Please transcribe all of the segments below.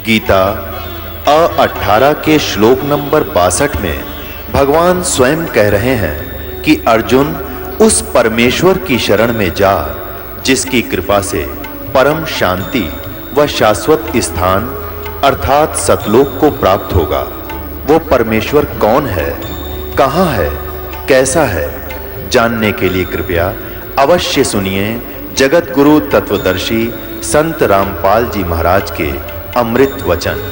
गीता 18 के श्लोक नंबर 62 में भगवान स्वयं कह रहे हैं कि अर्जुन उस परमेश्वर की शरण में जा जिसकी कृपा से परम शांति व शाश्वत स्थान अर्थात सतलोक को प्राप्त होगा। वो परमेश्वर कौन है, कहाँ है, कैसा है, जानने के लिए कृपया अवश्य सुनिए जगत गुरु तत्वदर्शी संत रामपाल जी महाराज के अमृत वचन।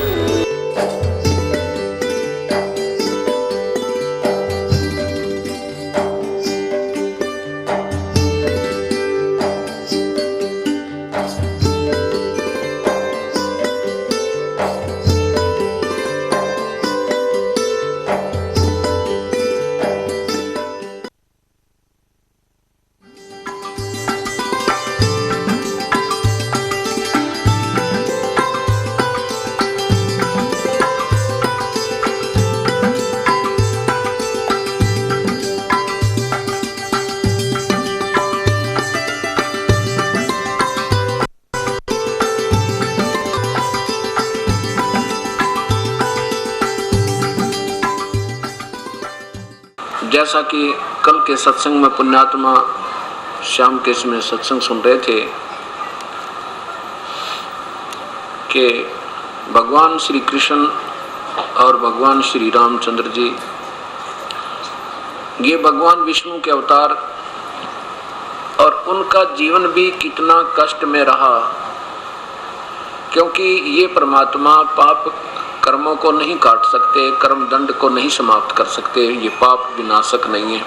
जैसा कि कल के सत्संग में पुण्यात्मा श्याम केश में सत्संग सुन रहे थे कि भगवान श्री कृष्ण और भगवान श्री रामचंद्र जी ये भगवान विष्णु के अवतार, और उनका जीवन भी कितना कष्ट में रहा, क्योंकि ये परमात्मा पाप कर्मों को नहीं काट सकते, कर्म दंड को नहीं समाप्त कर सकते, ये पाप विनाशक नहीं है,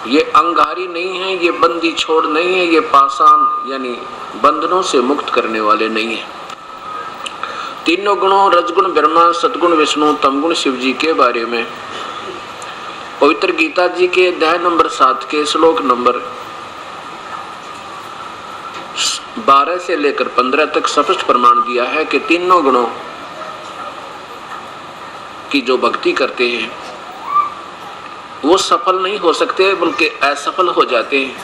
ये अंगारी नहीं है, ये बंदी छोड़ नहीं है, ये पाषाण यानी बंधनों से मुक्त करने वाले नहीं है। तीनों गुणों रजगुण ब्रह्मा, सतगुण विष्णु, तमगुण शिव जी के बारे में पवित्र गीता जी के अध्याय नंबर 7 के श्लोक नंबर 12 से लेकर 15 तक स्पष्ट प्रमाण दिया है कि तीनों गुणों की जो भक्ति करते हैं वो सफल नहीं हो सकते बल्कि असफल हो जाते हैं।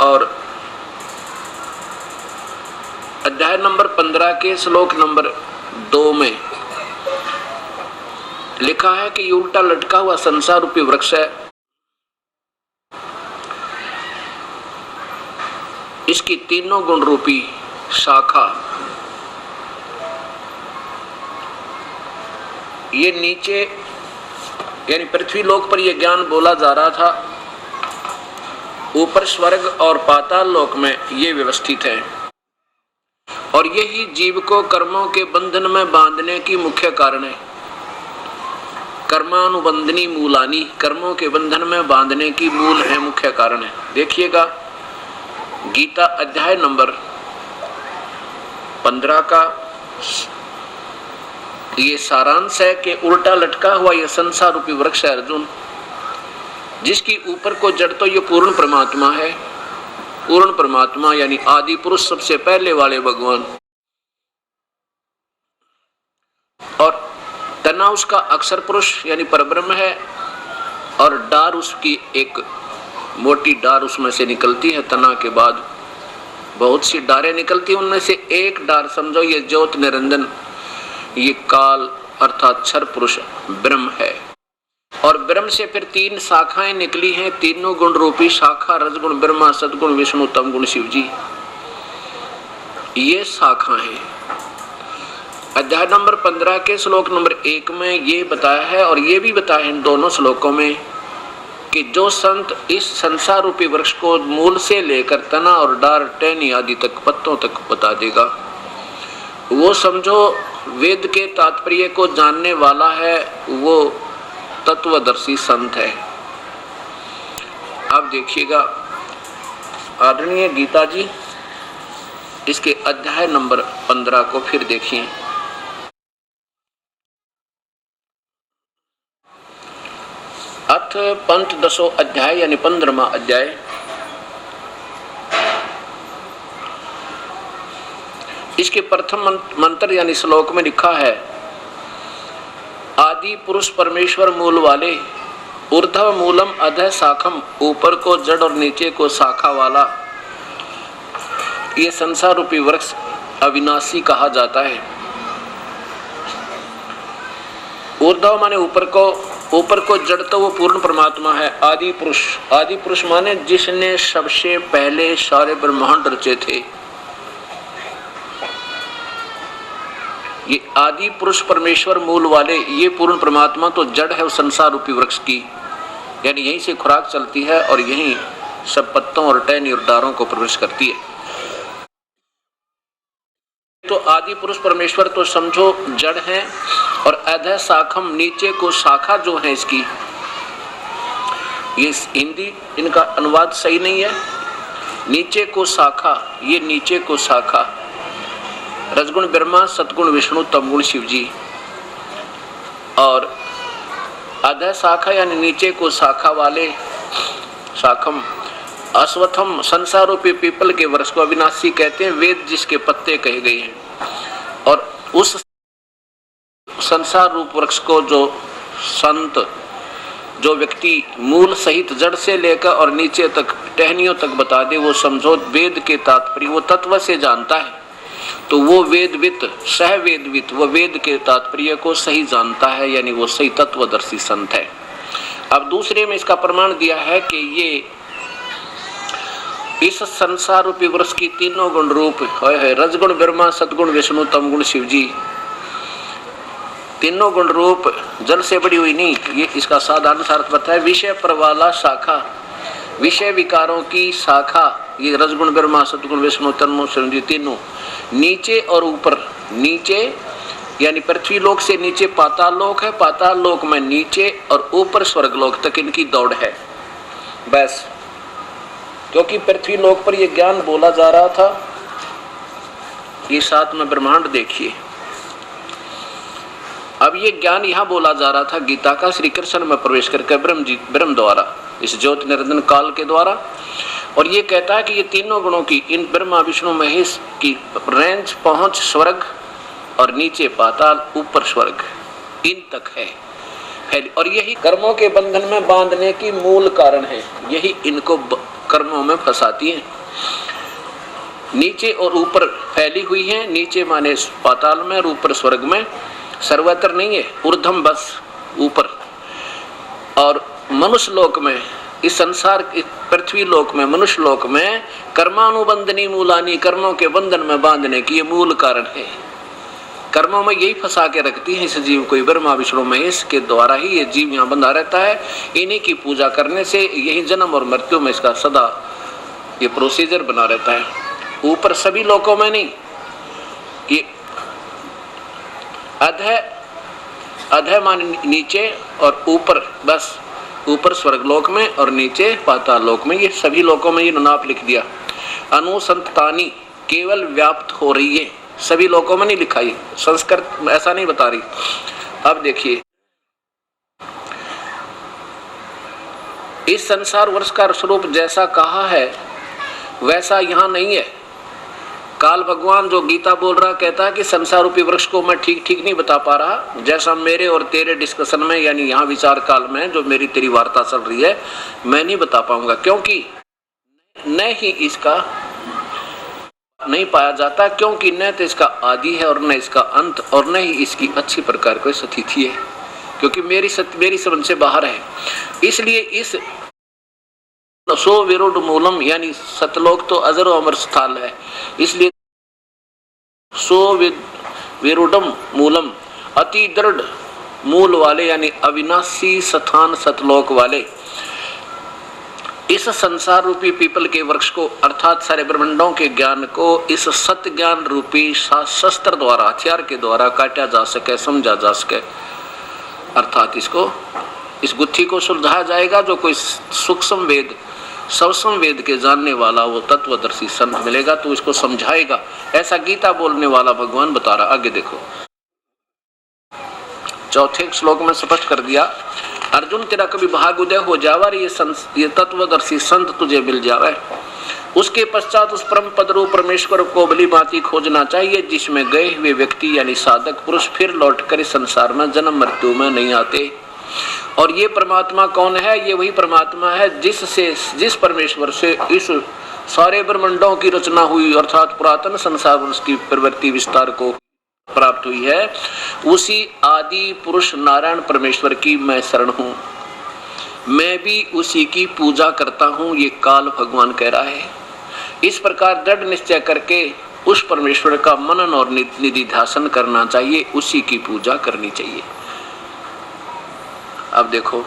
और अध्याय नंबर 15 के श्लोक नंबर 2 में लिखा है कि ये उल्टा लटका हुआ संसार रूपी वृक्ष है, इसकी तीनों गुण रूपी शाखा ये नीचे यानी पृथ्वी लोक पर यह ज्ञान बोला जा रहा था, ऊपर स्वर्ग और पाताल लोक में ये व्यवस्थित है, और यही जीव को कर्मों के बंधन में बांधने की मुख्य कारण है। कर्मानुबंधनी मूलानी, कर्मों के बंधन में बांधने की मूल है, मुख्य कारण है। देखिएगा गीता अध्याय नंबर 15 का ये सारांश है कि उल्टा लटका हुआ ये संसार रूपी वृक्ष है अर्जुन, जिसकी ऊपर को जड़ तो ये पूर्ण परमात्मा है। पूर्ण परमात्मा यानी आदि पुरुष, सबसे पहले वाले भगवान, और तना उसका अक्षर पुरुष यानी परब्रह्म है, और डार उसकी एक मोटी डार उसमें से निकलती है। तना के बाद बहुत सी डारें निकलती, उनमें से एक डार समझो ये ज्योत निरंजन, ये काल अर्थात क्षर पुरुष ब्रह्म है, और ब्रह्म से फिर 3 शाखाएं निकली हैं, तीनों गुण रूपी शाखा रजगुण ब्रह्मा, सतगुण विष्णु, तमगुण शिव जी, ये शाखा है। अध्याय नंबर 15 के श्लोक नंबर 1 में ये बताया है, और ये भी बताया है इन दोनों श्लोकों में कि जो संत इस संसार रूपी वृक्ष को मूल से लेकर तना और डार, टहनी आदि तक, पत्तों तक बता देगा, वो समझो वेद के तात्पर्य को जानने वाला है, वो तत्वदर्शी संत है। अब देखिएगा आदरणीय गीता जी इसके अध्याय नंबर 15 को फिर देखिए। अथ पंचदशो अध्याय यानी 15वां अध्याय। इसके प्रथम मंत्र यानी श्लोक में लिखा है, आदि पुरुष परमेश्वर मूल वाले, ऊर्ध्व मूलम अधः शाखम, ऊपर को जड़ और नीचे को शाखा वाला ये संसार रूपी वृक्ष अविनाशी कहा जाता है। ऊर्ध्व माने ऊपर को, जड़ तो वो पूर्ण परमात्मा है, आदि पुरुष। आदि पुरुष माने जिसने सबसे पहले सारे ब्रह्मांड रचे थे। ये आदि पुरुष परमेश्वर मूल वाले, ये पूर्ण परमात्मा तो जड़ है उस संसार रूपी वृक्ष की, यानी यहीं से खुराक चलती है और यहीं सब पत्तों और टहनी और डारों को प्रवेश करती है। तो आदि पुरुष परमेश्वर तो समझो जड़ है, और अधः शाखम नीचे को शाखा जो है इसकी, ये हिंदी इनका अनुवाद सही नहीं है। नीचे को शाखा, ये नीचे को शाखा, रजगुण ब्रह्मा, सतगुण विष्णु, तमगुण शिव जी। और अधः शाखा यानी नीचे को शाखा वाले, शाखम अश्वत्थम संसार रूपी पीपल के वृक्ष को अविनाशी कहते हैं, वेद जिसके पत्ते कहे गए हैं। और उस संसार रूप वृक्ष को जो संत, जो व्यक्ति मूल सहित जड़ से लेकर और नीचे तक टहनियों तक बता दे, वो समझो वेद के तात्पर्य वो तत्व से जानता है, तो वो वेदवित, सह वेदवित, वो वेद के तात्पर्य को सही जानता है, यानी वो सही तत्वदर्शी संत है। अब दूसरे में इसका प्रमाण दिया है कि ये इस संसार रूपी वृक्ष की तीनों गुण रूप है, रजगुण ब्रह्मा, सतगुण विष्णु, तमगुण शिव जी। तीनों गुण रूप जल से बड़ी हुई नहीं, ये इसका साधारण अर्थ बताया। विषय प्रवाला शाखा, विषय विकारों की शाखा, ये रजगुण ब्रह्मा, सतगुण विष्णु, तमगुण शिव जी तीनों। नीचे और ऊपर, नीचे यानी पृथ्वी लोक से नीचे पाताल लोक है, पाताल लोक में नीचे, और ऊपर स्वर्ग लोक तक इनकी दौड़ है। बस क्योंकि पृथ्वी लोक पर यह ज्ञान बोला जा रहा था, ये साथ में ब्रह्मांड देखिए। अब ये ज्ञान यहाँ बोला जा रहा था गीता का, श्री कृष्ण में प्रवेश करके ब्रह्म द्वारा, इस ज्योति निरंजन काल के द्वारा। और ये कहता है कि ये तीनों गुणों की, इन ब्रह्मा विष्णु महेश की रेंज पहुंच स्वर्ग, और नीचे पाताल, ऊपर स्वर्ग, इन तक है। और यही कर्मों के बंधन में बांधने की मूल कारण है, यही इनको कर्मों में फंसाती है। नीचे और ऊपर फैली हुई है, नीचे माने पाताल में और ऊपर स्वर्ग में, सर्वत्र नहीं है, ऊर्ध्वम बस ऊपर। और मनुष्य लोक में, इस संसार पृथ्वी लोक में, मनुष्य लोक में कर्मानुबंधनी मूलानी, कर्मों के बंधन में बांधने की ये मूल कारण है। कर्मों में यही फंसा के रखती है इस जीव को, ब्रह्मा विष्णु महेश के द्वारा ही ये जीव यहाँ बंधा रहता है। इन्हीं की पूजा करने से यही जन्म और मृत्यु में इसका सदा ये प्रोसीजर बना रहता है। ऊपर सभी लोकों में नहीं, ये अधः मान नीचे, और ऊपर बस, ऊपर स्वर्ग लोक में और नीचे पाताल लोक में, ये सभी लोकों में ये नाप लिख दिया। अनुसंतानी केवल व्याप्त हो रही है, सभी लोकों में नहीं लिखा, ये संस्कृत ऐसा नहीं बता रही। अब देखिए, इस संसार वर्ष का स्वरूप जैसा कहा है वैसा यहाँ नहीं है। काल भगवान जो गीता बोल रहा कहता है कि संसार रूपी वृक्ष को मैं ठीक नहीं बता पा रहा, जैसा मेरे और तेरे डिस्कशन में, यानी यहाँ विचार काल में जो मेरी तेरी वार्ता चल रही है, मैं नहीं बता पाऊंगा, क्योंकि न ही इसका नहीं पाया जाता, क्योंकि न तो इसका आदि है और न इसका अंत, और न ही इसकी अच्छी प्रकार कोई स्थिति है, क्योंकि मेरी समझ से बाहर है। इसलिए इस सो विरुद्ध मूलम, यानी सतलोक तो अजर अमर स्थल है, इसलिए सो विरुद्धम मूलम, अति दृढ़ मूल वाले, यानी अविनाशी स्थान सतलोक वाले इस संसार रूपी पीपल के वृक्ष को, अर्थात सारे ब्रह्मांडों के ज्ञान को इस सत्य ज्ञान रूपी शस्त्र द्वारा, हथियार के द्वारा काटा जा सके, समझा जा सके, अर्थात इसको, इस गुत्थी को सुलझाया जाएगा। जो कोई सूक्ष्म वेद, सूक्ष्म वेद के जानने वाला वो तत्वदर्शी संत मिलेगा तो इसको समझाएगा, ऐसा गीता बोलने वाला भगवान बता रहा। आगे देखो, चौथे श्लोक में स्पष्ट कर दिया, अर्जुन तेरा कभी भाग उदय हो जावा, ये तत्वदर्शी संत तुझे मिल जावे, उसके पश्चात उस परम पद रूप परमेश्वर को भली भांति खोजना चाहिए, जिसमें गए हुए व्यक्ति यानी साधक पुरुष फिर लौटकर इस संसार में जन्म मृत्यु में नहीं आते। और ये परमात्मा कौन है? ये वही परमात्मा है जिस परमेश्वर से इस सारे ब्रह्मांडों की रचना हुई, अर्थात पुरातन संसार उसकी प्रवृत्ति विस्तार को प्राप्त हुई है। उसी आदि पुरुष नारायण परमेश्वर की मैं शरण हूं, मैं भी उसी की पूजा करता हूं, ये काल भगवान कह रहा है। इस प्रकार दृढ़ निश्चय करके उस परमेश्वर का मनन और निधिध्यासन करना चाहिए, उसी की पूजा करनी चाहिए। अब देखो,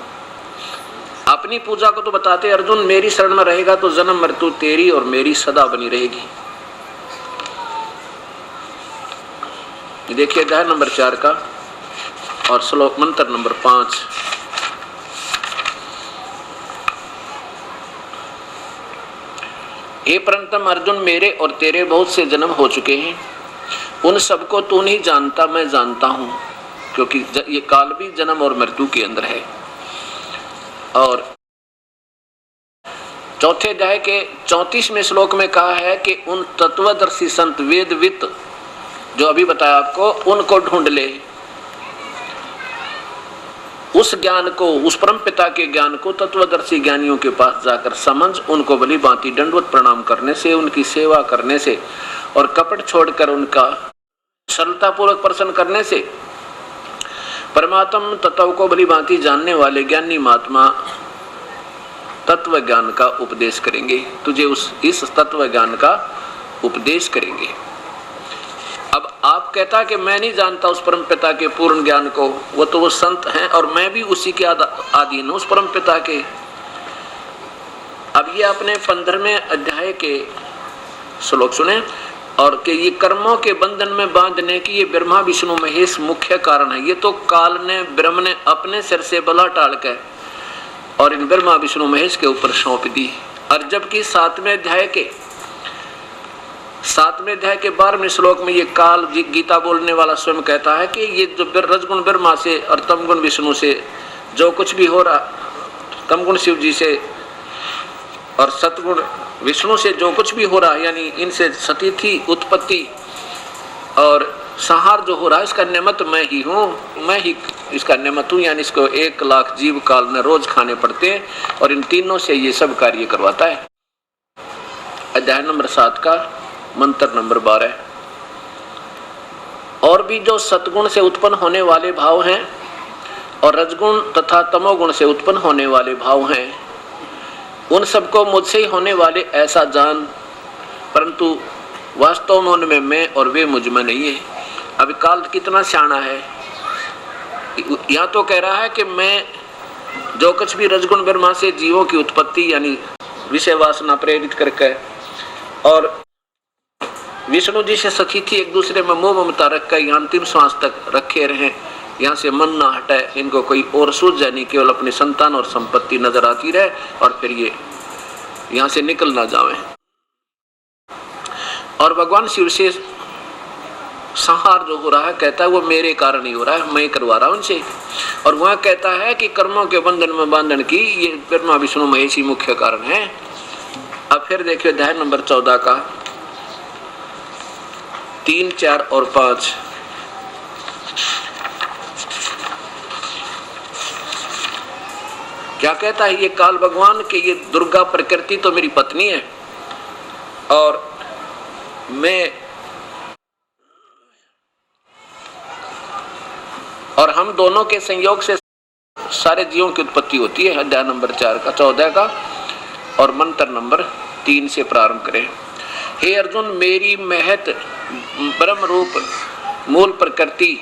अपनी पूजा को तो बताते अर्जुन, मेरी शरण में रहेगा तो जन्म मृत्यु तेरी और मेरी सदा बनी रहेगी। देखिए अध्याय नंबर 4 का और श्लोक मंत्र नंबर 5। हे परंतम अर्जुन, मेरे और तेरे बहुत से जन्म हो चुके हैं, उन सबको तू नहीं जानता, मैं जानता हूं, क्योंकि ये काल भी जन्म और मृत्यु के अंदर है। और चौथे अध्याय के 34वें श्लोक में कहा है कि उन तत्वदर्शी संत वेदवित जो अभी बताया आपको, उनको ढूंढ ले, उस ज्ञान को, उस परम पिता के ज्ञान को तत्वदर्शी ज्ञानियों के पास जाकर समझ, उनको भली भांति दंडवत प्रणाम करने से, उनकी सेवा करने से और कपट छोड़कर उनका सरलता पूर्वक प्रसन्न करने से परमात्म तत्व को भली भांति जानने वाले ज्ञानी महात्मा तत्व ज्ञान का उपदेश करेंगे, तुझे इस तत्व ज्ञान का उपदेश करेंगे। अब आप कहता कि मैं नहीं जानता उस परम पिता के पूर्ण ज्ञान को, वो तो वो संत हैं और मैं भी उसी के अधीन हूं, उस परम पिता के। अब ये आपने 15वें अध्याय के श्लोक सुने, और कि ये कर्मों के बंधन में बांधने की ये ब्रह्मा विष्णु महेश मुख्य कारण है। ये तो काल ने, ब्रह्म ने अपने सिर से बला टाल के और इन ब्रह्मा विष्णु महेश के ऊपर सौंप दी। और जबकि 7वें अध्याय के 12वें श्लोक में ये काल गीता बोलने वाला स्वयं कहता है कि ये जो रजगुण ब्रह्मा से और तमगुण विष्णु से जो कुछ भी हो रहा, तमगुण शिव जी से और सतगुण विष्णु से जो कुछ भी हो रहा है, यानी इनसे सतीथि उत्पत्ति और संहार जो हो रहा है, इसका निमित्त मैं ही हूँ, मैं ही इसका निमित्त हूँ। यानी इसको 1 लाख जीव काल में रोज खाने पड़ते हैं और इन तीनों से ये सब कार्य करवाता है। अध्याय नंबर 7 का मंत्र नंबर 12। और भी जो सतगुण से उत्पन्न होने वाले भाव हैं और रजगुण तथा तमोगुण से उत्पन्न होने वाले भाव हैं, उन सबको मुझसे ही होने वाले ऐसा जान, परंतु वास्तव में उनमें मैं और वे मुझ में नहीं है। अभी काल कितना सियाना है, यहाँ तो कह रहा है कि मैं जो कुछ भी रजगुण ब्रह्मा से जीवों की उत्पत्ति यानी विषय वासना प्रेरित करके और विष्णु जी से सखी थी, एक दूसरे में मोह ममता रख कर अंतिम श्वास तक रखे रहे, यहाँ से मन ना हटे, इनको कोई और सूझ जाए नहीं, केवल अपनी संतान और संपत्ति नजर आती रहे और फिर ये यहाँ से निकल ना जावे। और भगवान शिव से संहार जो हो रहा है, कहता है वो मेरे कारण ही हो रहा है, मैं करवा रहा हूं उनसे। और वहां कहता है कि कर्मों के बंधन में बांधन की ये ब्रह्मा विष्णु महेश ही मुख्य कारण है। अब फिर देखिए अध्याय नंबर 14 का 3, 4 और 5। क्या कहता है ये काल भगवान कि ये दुर्गा प्रकृति तो मेरी पत्नी है और हम दोनों के संयोग से सारे जीवों की उत्पत्ति होती है। अध्याय नंबर 4 का 14 का और मंत्र नंबर 3 से प्रारंभ करें। हे अर्जुन, मेरी महत ब्रह्म रूप मूल प्रकृति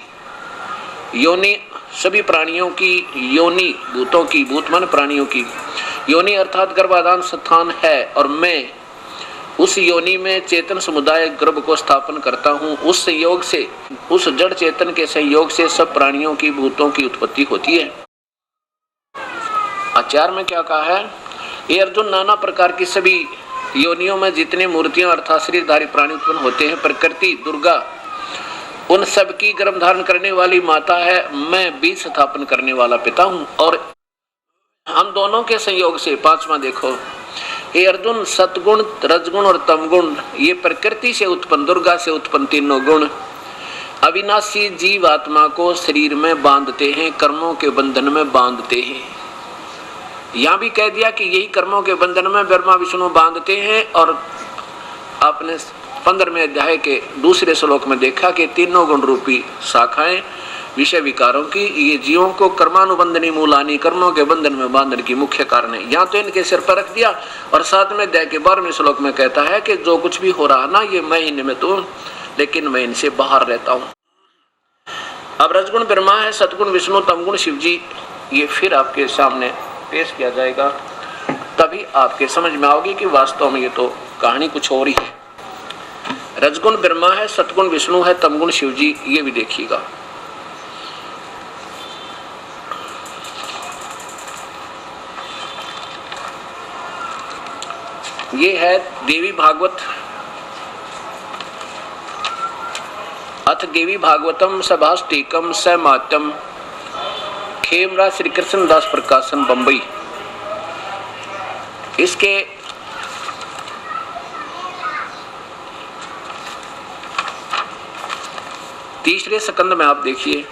योनि सभी प्राणियों की योनि, भूतों की, भूत मन प्राणियों की योनि अर्थात गर्भाधान स्थान है, और मैं उस योनि में चेतन समुदाय गर्भ को स्थापन करता हूँ। उस संयोग से, उस जड़ चेतन के संयोग से सब प्राणियों की, भूतों की उत्पत्ति होती है। आचार्य में क्या कहा है, ये अर्जुन, नाना प्रकार की सभी योनियों में जितने मूर्तियां अर्थात शरीरधारी प्राणी उत्पन्न होते हैं, प्रकृति दुर्गा उन सब की गर्भ धारण करने वाली माता है, मैं बीज स्थापन करने वाला पिता हूँ। और हम दोनों के संयोग से 5वां देखो, हे अर्जुन, सतगुण, रजगुण और तमगुण ये प्रकृति से उत्पन्न, दुर्गा से उत्पन्न तीनों गुण अविनाशी जीव आत्मा को शरीर में बांधते हैं, कर्मों के बंधन में बांधते हैं। यहां भी कह दिया कि यही कर्मों के बंधन में ब्रह्मा विष्णु बांधते हैं। और आपने 15वें अध्याय के दूसरे श्लोक में देखा कि तीनों गुण रूपी शाखाएं विषय विकारों की ये जीवों को कर्मानुबंधनी मूलानी, कर्मों के बंधन में बांधने की मुख्य कारण है। यहाँ तो इनके सिर पर रख दिया। और 7वें अध्याय के 12वें श्लोक में कहता है कि जो कुछ भी हो रहा ना, ये मैं ही निमित्त हूं, लेकिन मैं इनसे बाहर रहता हूं। अब रजगुण ब्रह्मा है, सतगुण विष्णु, तमगुण शिव जी, ये फिर आपके सामने पेश किया जाएगा। तभी आपके समझ में आओगी कि वास्तव में ये तो कहानी कुछ और ही है। रजगुण ब्रह्मा है, सतगुण विष्णु है, तमगुण शिव जी, ये भी देखिएगा। ये है देवी भागवत। अथ देवी भागवतम सभाष्टिकम समात्यम, खेमरा श्री कृष्ण दास प्रकाशन, बंबई। इसके तीसरे स्कंद में आप देखिए,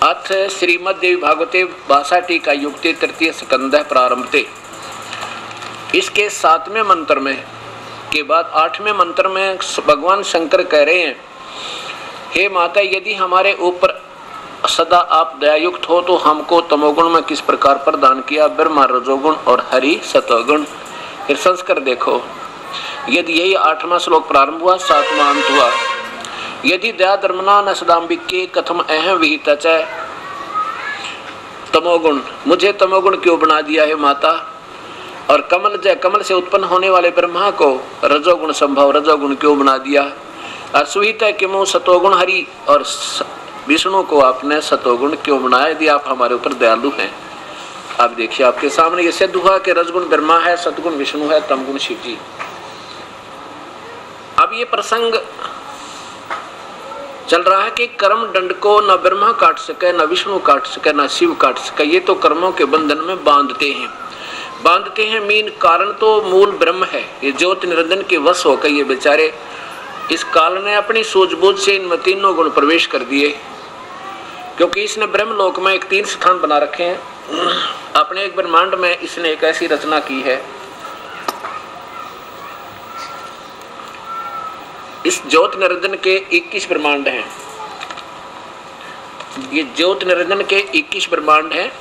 अथ श्रीमद देवी भागवते भाषा टीका युक्ते तृतीय स्कंद प्रारंभते। इसके 7वें मंत्र में के बाद 8वें मंत्र में भगवान शंकर कह रहे हैं, हे माता, यदि हमारे ऊपर सदा आप दयायुक्त हो तो हमको तमोगुण में किस प्रकार प्रदान किया, ब्रह्मा रजोगुण और हरि सतोगुण। फिर संस्कार देखो, यदि यही 8वां श्लोक प्रारंभ हुआ, 7वां अंत हुआ। यदि दया धर्मना न सदाम्बिके कथम अहम विहित च तमोगुण, मुझे तमोगुण क्यों बना दिया है माता। और कमल से उत्पन्न होने वाले ब्रह्मा को रजोगुण संभव रजोगुण क्यों बना दिया। और सुहित है कि सतोगुण हरि और विष्णु को आपने सतोगुण क्यों बनाया, यदि आप हमारे ऊपर दयालु हैं। आप देखिए, आपके सामने ये सिद्ध हुआ कि रजगुण ब्रह्मा है, सतगुण विष्णु है, तमगुण शिव जी। अब ये प्रसंग चल रहा है कि कर्म दंड को न ब्रह्मा काट सके, न विष्णु काट सके, न शिव काट सके। ये तो कर्मों के बंधन में बांधते हैं। मीन कारण तो मूल ब्रह्म है। ये ज्योत निरंजन के वश होकर ये बेचारे इस काल ने अपनी सूझबूझ से इनमें तीनों गुण प्रवेश कर दिए। क्योंकि इसने ब्रह्मलोक में एक 3 स्थान बना रखे हैं। अपने एक ब्रह्मांड में इसने एक ऐसी रचना की है, इस ज्योत निरंजन के 21 ब्रह्मांड हैं। ये ज्योत निरंजन के 21 ब्रह्मांड हैं।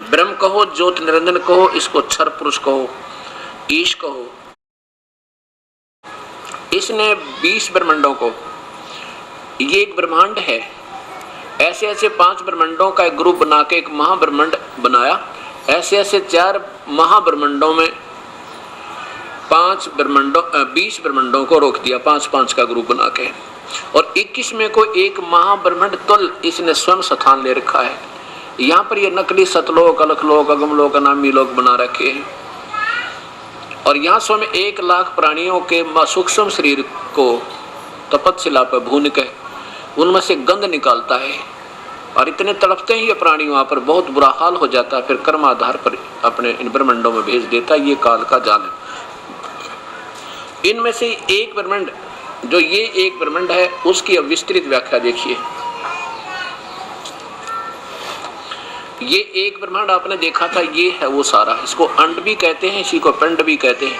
ब्रह्म कहो, ज्योत निरंजन कहो, इसको क्षर पुरुष कहो, ईश कहो। इसने 20 ब्रह्मांडों को, ये एक ब्रह्मांड है, ऐसे ऐसे 5 ब्रह्मांडों का एक ग्रुप बना के एक महाब्रह्मांड बनाया। ऐसे ऐसे 4 महाब्रह्मांडों में 20 ब्रह्मांडों को रोक दिया, 5-5 का ग्रुप बना के। और 21 में को एक महाब्रह्मांड तुल इसने स्वयं स्थान ले रखा है। यहाँ पर ये नकली सतलोक, अलखलोक, अगमलोक, अनामी लोक बना रखे हैं। और यहाँ स्वयं 1 लाख प्राणियों के सूक्ष्म शरीर को तपतशिला पर भून के उनमें से गंध निकालता है। और इतने तड़पते हैं ये प्राणी, वहाँ पर बहुत बुरा हाल हो जाता है। फिर कर्म आधार पर अपने इन ब्रह्मांडों में भेज देता है। ये काल का जाल है। इनमें से एक ब्रह्मांड, जो ये एक ब्रह्मांड है, उसकी अब विस्तृत व्याख्या देखिए। ये एक ब्रह्मांड आपने देखा था, ये है वो सारा। इसको अंड भी कहते हैं, इसी को पिंड भी कहते हैं,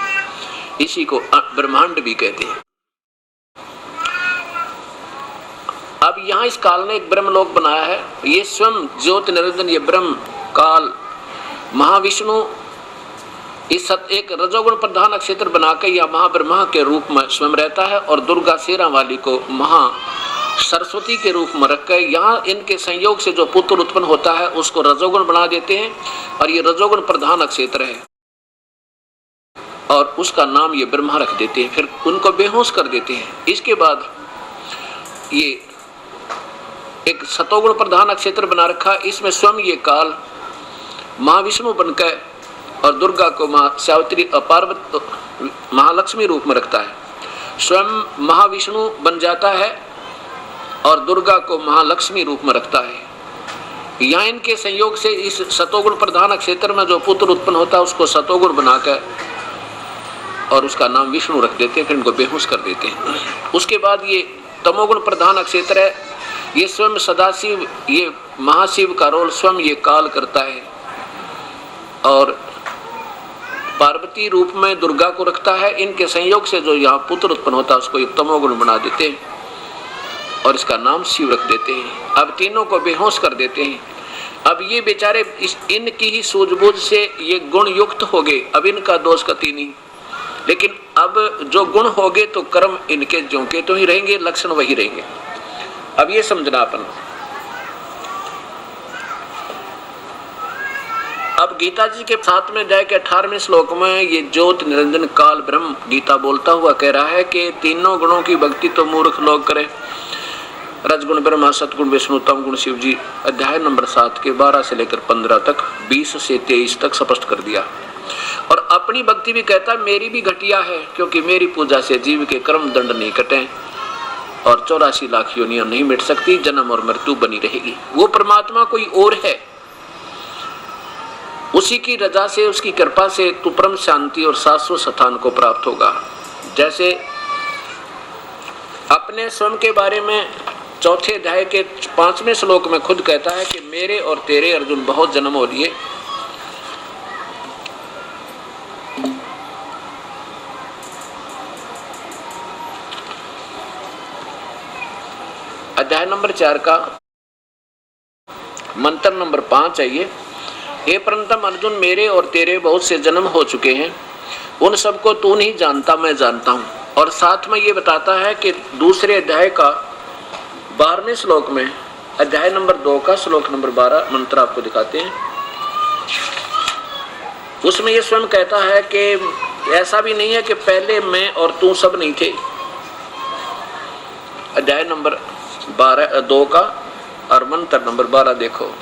इसी को ब्रह्मांड भी कहते हैं। अब यहाँ इस काल ने एक ब्रह्मलोक बनाया है। ये स्वयं ज्योत निरंजन, ये ब्रह्म काल महाविष्णु इस एक रजोगुण प्रधान क्षेत्र बनाकर या महाब्रह्मा के रूप में स्वयं रहता है। और दुर्गा शेरा वाली को महा सरस्वती के रूप में रखकर यहाँ इनके संयोग से जो पुत्र उत्पन्न होता है उसको रजोगुण बना देते हैं। और ये रजोगुण प्रधान क्षेत्र है और उसका नाम ये ब्रह्मा रख देते हैं। फिर उनको बेहोश कर देते हैं। इसके बाद ये एक सतोगुण प्रधान क्षेत्र बना रखा। इसमें स्वयं ये काल महाविष्णु बनकर और दुर्गा को सावित्री पार्वती महालक्ष्मी रूप में रखता है। स्वयं महाविष्णु बन जाता है और दुर्गा को महालक्ष्मी रूप में रखता है। यहाँ इनके संयोग से इस सतोगुण प्रधान क्षेत्र में जो पुत्र उत्पन्न होता है उसको सतोगुण बनाकर और उसका नाम विष्णु रख देते हैं, फिर इनको बेहोश कर देते हैं। उसके बाद ये तमोगुण प्रधान अक्षेत्र है, ये स्वयं सदाशिव, ये महाशिव का रोल स्वयं ये काल करता है और पार्वती रूप में दुर्गा को रखता है। इनके संयोग से जो यहाँ पुत्र उत्पन्न होता है उसको ये तमोगुण बना देते हैं और इसका नाम शिव रख देते हैं। अब तीनों को बेहोश कर देते हैं। अब ये बेचारे इनकी ही सूझबूझ से ये गुण युक्त हो गए, अब इनका दोष कति नहीं, लेकिन अब जो गुण हो गए तो कर्म इनके ज्यों के तो ही रहेंगे, लक्षण वही रहेंगे। अब ये समझना अपन। अब गीता जी के साथ में जाए के 18वें श्लोक में ये ज्योत निरंजन काल ब्रह्म गीता बोलता हुआ कह रहा है कि तीनों गुणों की भक्ति तो मूर्ख लोग करे। रजगुण ब्रह्मा, सतगुण विष्णु, तम गुण शिव जी, अध्याय नंबर 7 के 12 से लेकर 15 तक, 20 से 23 तक स्पष्ट कर दिया। और अपनी भक्ति भी कहता है मेरी भी घटिया है, क्योंकि मेरी पूजा से जीव के कर्म दंड नहीं कटे और 84 लाख योनियां नहीं मिट सकती, जन्म और मृत्यु बनी रहेगी। वो परमात्मा कोई और है, उसी की रजा से, उसकी कृपा से तू परम शांति और शाश्वत स्थान को प्राप्त होगा। जैसे अपने स्वयं के बारे में 4थे अध्याय के 5वें श्लोक में खुद कहता है कि मेरे और तेरे अर्जुन बहुत जन्म हो लिए, अध्याय नंबर 4 का मंत्र नंबर 5 है ये। हे परंतम अर्जुन, मेरे और तेरे बहुत से जन्म हो चुके हैं, उन सबको तू नहीं जानता, मैं जानता हूं। और साथ में ये बताता है कि दूसरे अध्याय का 12वें श्लोक में, अध्याय नंबर 2 का श्लोक नंबर 12, मंत्र आपको दिखाते हैं। उसमें ये स्वयं कहता है कि ऐसा भी नहीं है कि पहले मैं और तू सब नहीं थे। अध्याय नंबर 2 का और मंत्र नंबर 12 देखो।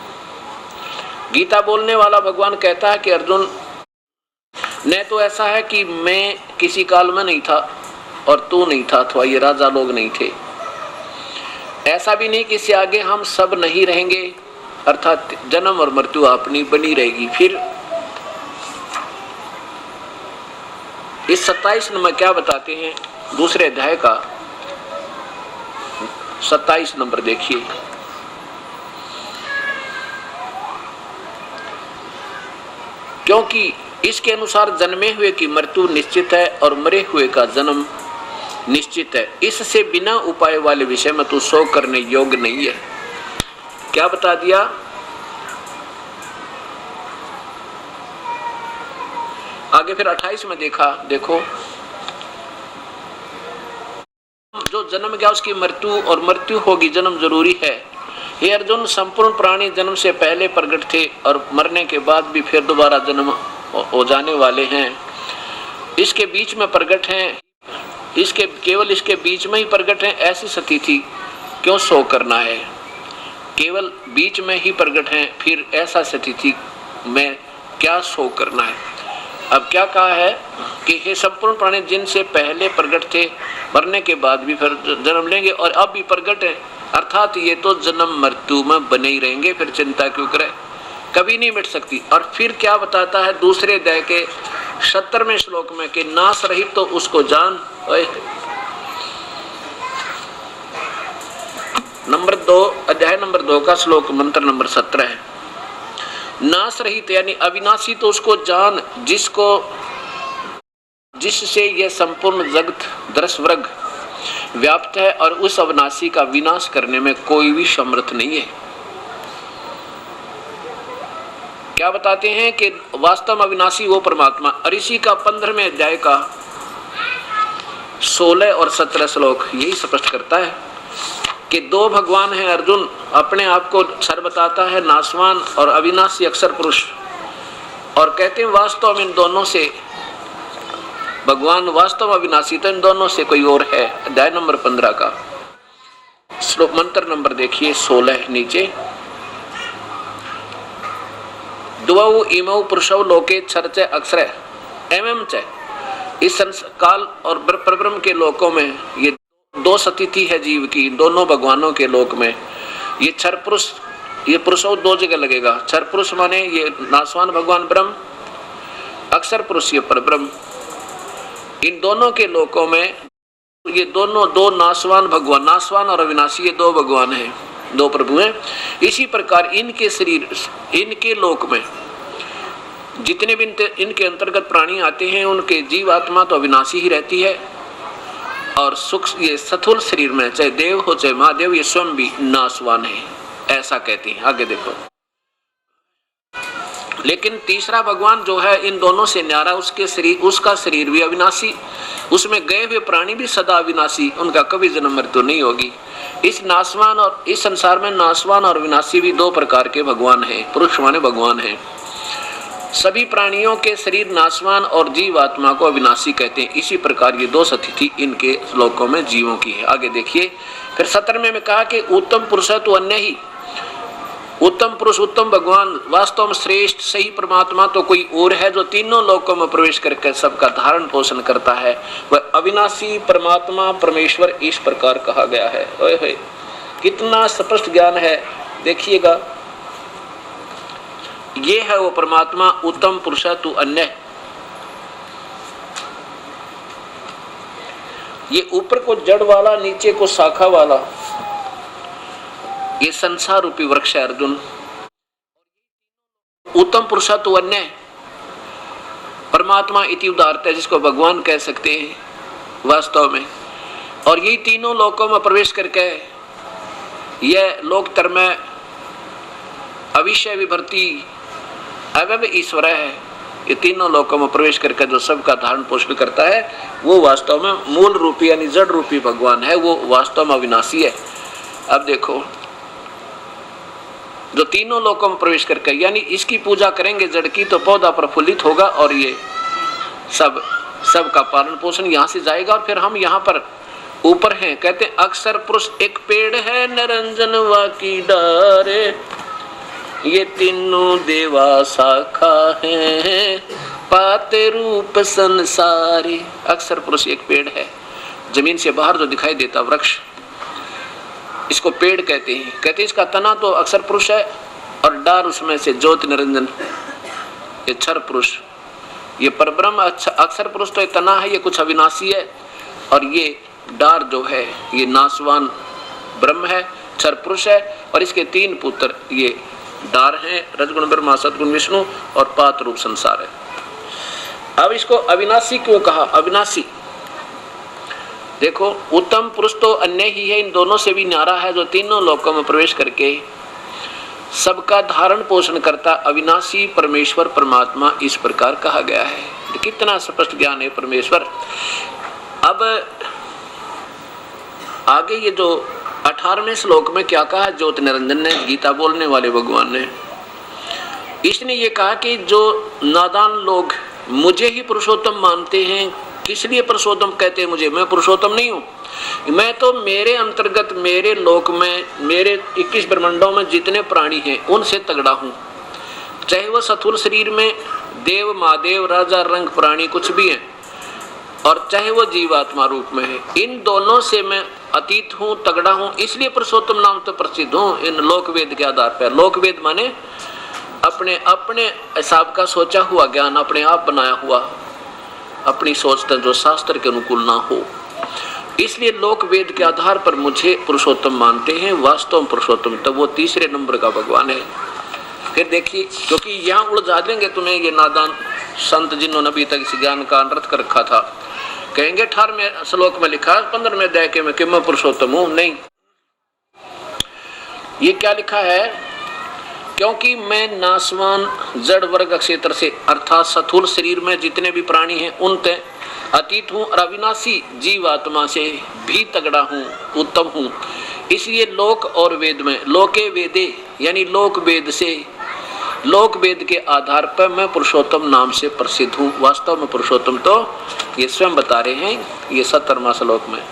गीता बोलने वाला भगवान कहता है कि अर्जुन, न तो ऐसा है कि मैं किसी काल में नहीं था और तू नहीं था, अथवा ये राजा लोग नहीं थे। ऐसा भी नहीं कि इससे आगे हम सब नहीं रहेंगे, अर्थात जन्म और मृत्यु अपनी बनी रहेगी। फिर इस 27 में क्या बताते हैं, दूसरे अध्याय का 27 नंबर देखिए। क्योंकि इसके अनुसार जन्मे हुए की मृत्यु निश्चित है और मरे हुए का जन्म निश्चित है। इससे बिना उपाय वाले विषय में तू शोक करने योग्य नहीं है। क्या बता दिया? आगे फिर 28 में देखो, जो जन्म गया उसकी मृत्यु और मृत्यु होगी, जन्म जरूरी है। हे अर्जुन, संपूर्ण प्राणी जन्म से पहले प्रकट थे और मरने के बाद भी फिर दोबारा जन्म हो जाने वाले हैं। इसके बीच में प्रकट हैं, केवल इसके बीच में ही प्रकट हैं, ऐसी स्थिति क्यों शोक करना है? केवल बीच में ही प्रकट हैं, फिर ऐसा स्थिति में क्या शोक करना है? अब क्या कहा है कि हे संपूर्ण प्राणी जिनसे पहले प्रकट थे, मरने के बाद भी फिर जन्म लेंगे और अब भी प्रकट है, अर्थात ये तो जन्म मृत्यु में बने ही रहेंगे, फिर चिंता क्यों करें, कभी नहीं मिट सकती। और फिर क्या बताता है दूसरे अध्याय के 70वें श्लोक में कि नाश रहित तो उसको जान। नंबर 2, अध्याय नंबर 2 का श्लोक मंत्र नंबर 17 है। नाश रहित यानी अविनाशी तो उसको जान, जिससे यह संपूर्ण जगत दृश्यवर्ग व्याप्त है और उस अविनाशी का विनाश करने में कोई भी समर्थ नहीं है। क्या बताते हैं कि वास्तव में अविनाशी वो परमात्मा। और इसी का 15वें अध्याय का 16 और 17 श्लोक यही स्पष्ट करता है कि दो भगवान हैं अर्जुन, अपने आप को सर बताता है नाशवान और अविनाशी अक्षर पुरुष, और कहते हैं वास्तव में इन दोनों से भगवान वास्तव में अविनाशी, तो इन दोनों से कोई और है। अध्याय नंबर 15 का श्लोक मंत्र नंबर देखिए 16 नीचे। द्वौ इमौ पुरुषौ लोके चर्च अक्षर एवं च, इस काल और परब्रह्म के लोकों में ये दो स्थिति है जीव की, दोनों भगवानों के लोक में। ये क्षर पुरुष, ये पुरुषौ 2 जगह लगेगा। क्षर पुरुष माने ये नाशवान भगवान ब्रह्म, अक्षर पुरुष ये परब्रह्म। इन दोनों के लोकों में ये दोनों दो नासवान भगवान, नासवान और अविनाशी, ये दो भगवान हैं, दो प्रभु हैं। इसी प्रकार इनके शरीर, इनके लोक में जितने भी इनके अंतर्गत प्राणी आते हैं उनके जीवात्मा तो अविनाशी ही रहती है, और सुख ये स्थूल शरीर में चाहे देव हो चाहे महादेव, ये स्वयं भी नासवान है, ऐसा कहते हैं। आगे देखो, लेकिन तीसरा भगवान जो है इन दोनों से न्यारा, उसके शरीर, उसका शरीर भी अविनाशी, उसमें गए हुए प्राणी भी सदा अविनाशी, उनका कभी जन्म मृत्यु नहीं होगी। इस नासवान और इस संसार में नासवान और विनाशी भी दो प्रकार के भगवान हैं, पुरुष माने भगवान हैं। सभी प्राणियों के शरीर नासवान और जीवात्मा को अविनाशी कहते हैं। इसी प्रकार ये दो स्थिति इनके श्लोकों में जीवों की है। आगे देखिए, फिर 17वें में कहा कि उत्तम पुरुष तो अन्य ही, उत्तम पुरुष, उत्तम भगवान, वास्तव में श्रेष्ठ सही परमात्मा तो कोई और है जो तीनों लोकों में प्रवेश करके सबका धारण पोषण करता है, वह अविनाशी परमात्मा परमेश्वर इस प्रकार कहा गया है। ओए होए, कितना स्पष्ट ज्ञान है, देखिएगा। ये है वो परमात्मा, उत्तम पुरुष तू अन्य। ये ऊपर को जड़ वाला, नीचे को शाखा वाला, ये संसार रूपी वृक्ष है अर्जुन। उत्तम पुरुष तो अन्य परमात्मा इति उदारता है, जिसको भगवान कह सकते हैं वास्तव में। और यही तीनों लोकों में प्रवेश करके यह लोकतर में अविषय विभर्ती अव्यय ईश्वर है। ये तीनों लोकों में प्रवेश करके जो सबका धारण पोषण करता है वो वास्तव में मूल रूपी यानी जड़ रूपी भगवान है, वो वास्तव में अविनाशी है। अब देखो, जो तीनों लोकों में प्रवेश करके, यानी इसकी पूजा करेंगे जड़ की तो पौधा प्रफुल्लित होगा और ये सब का पालन पोषण यहाँ से जाएगा। और फिर हम यहाँ पर ऊपर हैं, कहते हैं अक्षर पुरुष एक पेड़ है, निरंजन वा की डारे, ये तीनों देवा शाखा है, पाते रूप संसारी। अक्षर पुरुष एक पेड़ है, जमीन से बाहर जो दिखाई देता वृक्ष, इसको पेड़ कहते हैं। कहते हैं इसका तना तो अक्षर पुरुष है और डार उसमें से ज्योति निरंजन, ये क्षर पुरुष, ये परब्रह्म। अक्षर पुरुष तो ये तना है, ये कुछ अविनाशी है, और ये डार जो है ये नासवान ब्रह्म है, क्षर पुरुष है। और इसके तीन पुत्र ये डार हैं, रजगुण ब्रह्मा, सदगुण विष्णु और पात रूप संसार है। अब इसको अविनाशी क्यों कहा? अविनाशी देखो, उत्तम पुरुष तो अन्य ही है, इन दोनों से भी न्यारा है, जो तीनों लोकों में प्रवेश करके सबका धारण पोषण करता अविनाशी परमेश्वर परमात्मा इस प्रकार कहा गया है। कितना स्पष्ट ज्ञान है परमेश्वर। अब आगे ये जो 18वें श्लोक में क्या कहा ज्योति निरंजन ने, गीता बोलने वाले भगवान ने, इसने ये कहा कि जो नादान लोग मुझे ही पुरुषोत्तम मानते हैं, किस लिए पुरुषोत्तम कहते हैं मुझे? मैं पुरुषोत्तम नहीं हूँ, मैं तो मेरे अंतर्गत मेरे लोक में मेरे 21 ब्रह्मांडों में जितने प्राणी हैं उनसे तगड़ा हूँ। चाहे वह स्थूल शरीर में देव, महादेव, राजा, रंग प्राणी कुछ भी है, और चाहे वो जीवात्मा रूप में है, इन दोनों से मैं अतीत हूँ, तगड़ा हूँ, इसलिए पुरुषोत्तम नाम तो प्रसिद्ध हूँ इन लोकवेद के आधार पर। लोकवेद माने अपने अपने हिसाब का सोचा हुआ ज्ञान, अपने आप बनाया हुआ, अपनी सोचता जो शास्त्र के अनुकूल ना हो, इसलिए लोक वेद के आधार पर मुझे पुरुषोत्तम मानते हैं। वास्तव पुरुषोत्तम तो वो तीसरे नंबर का भगवान है। फिर देखिए, क्योंकि यहाँ उलझा देंगे तुम्हें ये नादान संत जिन्होंने अभी तक इस ज्ञान का अनर्थ कर रखा था, कहेंगे 18वें श्लोक में लिखा 15वें अध्याय के में कि मैं पुरुषोत्तम हूँ। नहीं, ये क्या लिखा है? क्योंकि मैं नासवान जड़ वर्ग क्षेत्र से अर्थात स्थूल शरीर में जितने भी प्राणी हैं उनते अतीत हूँ और अविनाशी जीवात्मा से भी तगड़ा हूँ, उत्तम हूँ। इसलिए लोक और वेद में लोके वेदे यानी लोक वेद से, लोक वेद के आधार पर मैं पुरुषोत्तम नाम से प्रसिद्ध हूँ। वास्तव में पुरुषोत्तम तो ये स्वयं बता रहे हैं, ये 17वां श्लोक में।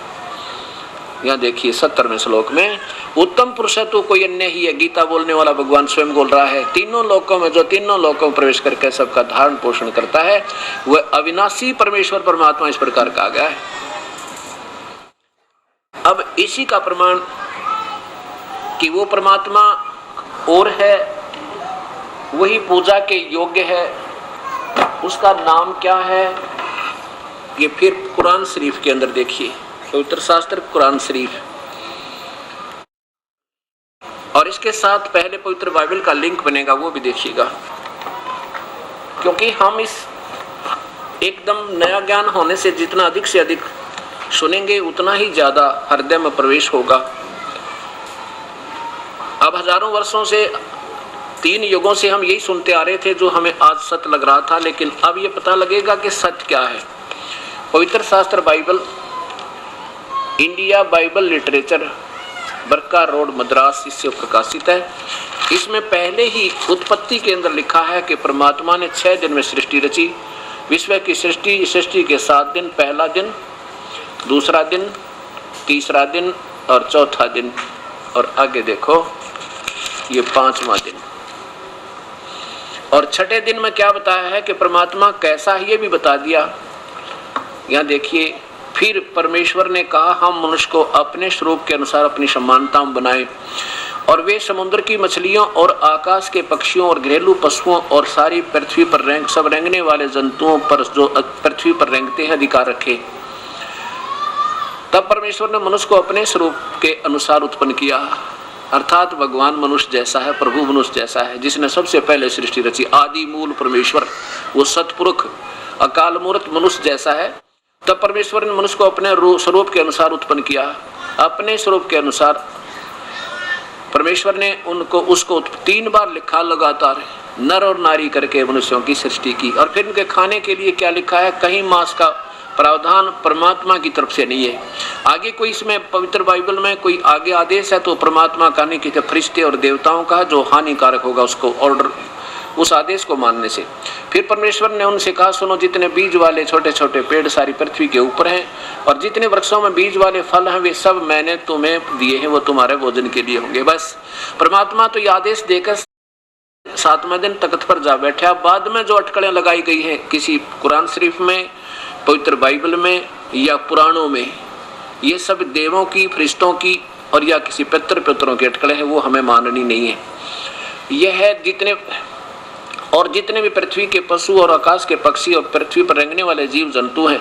यहाँ देखिए 17वें श्लोक में, उत्तम पुरुष तो कोई अन्य ही है, गीता बोलने वाला भगवान स्वयं बोल रहा है। तीनों लोकों में जो तीनों लोकों में प्रवेश करके सबका धारण पोषण करता है वह अविनाशी परमेश्वर परमात्मा इस प्रकार कहा गया है। अब इसी का प्रमाण कि वो परमात्मा और है, वही पूजा के योग्य है, उसका नाम क्या है, ये फिर कुरान शरीफ के अंदर देखिए, पवित्र शास्त्र कुरान शरीफ, और इसके साथ पहले पवित्र बाइबल का लिंक बनेगा, वो भी देखिएगा, क्योंकि हम इस एकदम नया ज्ञान होने से जितना अधिक से अधिक सुनेंगे उतना ही ज्यादा हृदय में प्रवेश होगा। अब हजारों वर्षों से, 3 युगों से हम यही सुनते आ रहे थे जो हमें आज सत्य लग रहा था, लेकिन अब ये पता लगेगा कि सत्य क्या है। पवित्र शास्त्र बाइबल, इंडिया बाइबल लिटरेचर, बरका रोड मद्रास, इससे प्रकाशित है। इसमें पहले ही उत्पत्ति के अंदर लिखा है कि परमात्मा ने 6 दिन में सृष्टि रची। विश्व की सृष्टि के 7 दिन, पहला दिन, दूसरा दिन, तीसरा दिन और चौथा दिन, और आगे देखो ये 5वां दिन। और छठे दिन में क्या बताया है कि परमात्मा कैसा है, ये भी बता दिया। यहाँ देखिए, फिर परमेश्वर ने कहा हम मनुष्य को अपने स्वरूप के अनुसार अपनी समानता में बनाए, और वे समुद्र की मछलियों और आकाश के पक्षियों और घरेलू पशुओं और सारी पृथ्वी पर सब रेंगने वाले जंतुओं पर जो पृथ्वी पर रेंगते हैं अधिकार रखे। तब परमेश्वर ने मनुष्य को अपने स्वरूप के अनुसार उत्पन्न किया, अर्थात भगवान मनुष्य जैसा है, प्रभु मनुष्य जैसा है, जिसने सबसे पहले सृष्टि रची। आदि मूल परमेश्वर, वो सतपुरुष अकाल मूर्त मनुष्य जैसा है। तब परमेश्वर ने मनुष्य को अपने स्वरूप के अनुसार उत्पन्न किया। अपने स्वरूप के अनुसार परमेश्वर ने उसको 3 बार लिखा लगातार, नर और नारी करके मनुष्यों की सृष्टि की। और फिर उनके खाने के लिए क्या लिखा है, कहीं मांस का प्रावधान परमात्मा की तरफ से नहीं है। आगे कोई इसमें पवित्र बाइबल में कोई आगे आदेश है तो परमात्मा का नहीं, कि फरिश्ते और देवताओं का जो हानिकारक होगा उसको ऑर्डर, उस आदेश को मानने से। फिर परमेश्वर ने उनसे कहा, सुनो, जितने बीज वाले छोटे छोटे पेड़ सारी पृथ्वी के ऊपर हैं और जितने वृक्षों में बीज वाले फल हैं वे सब मैंने तुम्हें दिए हैं, वो तुम्हारे भोजन के लिए होंगे। बस परमात्मा तो ये आदेश देकर 7वें दिन तख्त पर जा बैठा। बाद में जो अटकलें लगाई गई है किसी कुरान शरीफ में, पवित्र बाइबल में या पुराणों में, ये सब देवों की, फरिश्तों की और या किसी पितरों की अटकलें हैं, वो हमें माननी नहीं है। यह है जितने भी पृथ्वी के पशु और आकाश के पक्षी और पृथ्वी पर रेंगने वाले जीव जंतु हैं,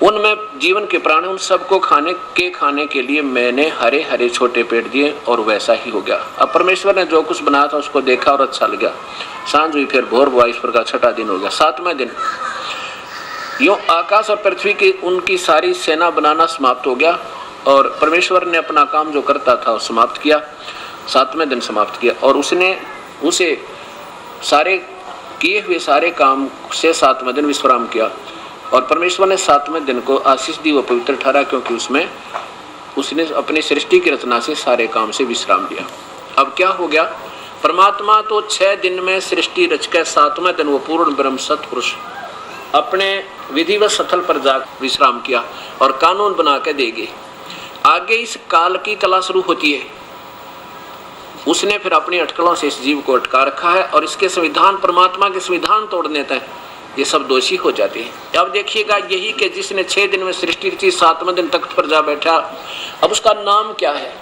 उनमें जीवन के प्राणी, उन सबको खाने के लिए मैंने हरे हरे छोटे पेड़ दिए, और वैसा ही हो गया। अब परमेश्वर ने जो कुछ बनाया था उसको देखा और अच्छा लगा। सांझ हुई, फिर भोर हुआ, ईश्वर का 6वां दिन हो गया। 7वें दिन यूं आकाश और पृथ्वी की उनकी सारी सेना बनाना समाप्त हो गया, और परमेश्वर ने अपना काम जो करता था वो समाप्त किया, 7वें दिन समाप्त किया। और उसने उसे सारे किए हुए सारे काम से 7वें दिन विश्राम किया। और परमेश्वर ने 7वें दिन को आशीष दी, वो पवित्र ठहरा, क्योंकि उसमें उसने अपनी सृष्टि की रचना से सारे काम से विश्राम लिया। अब क्या हो गया, परमात्मा तो 6 दिन में सृष्टि रचकर 7वें दिन वो पूर्ण ब्रह्म सतपुरुष अपने विधिवत स्थल पर जा विश्राम किया और कानून बना के देंगे। आगे इस काल की कला शुरू होती है। उसने फिर अपनी अटकलों से इस जीव को अटका रखा है, और इसके संविधान, परमात्मा के संविधान तोड़ने तक ये सब दोषी हो जाते हैं। अब देखिएगा, यही कि जिसने 6 दिन में सृष्टि रची, 7वें दिन तख्त पर जा बैठा, अब उसका नाम क्या है।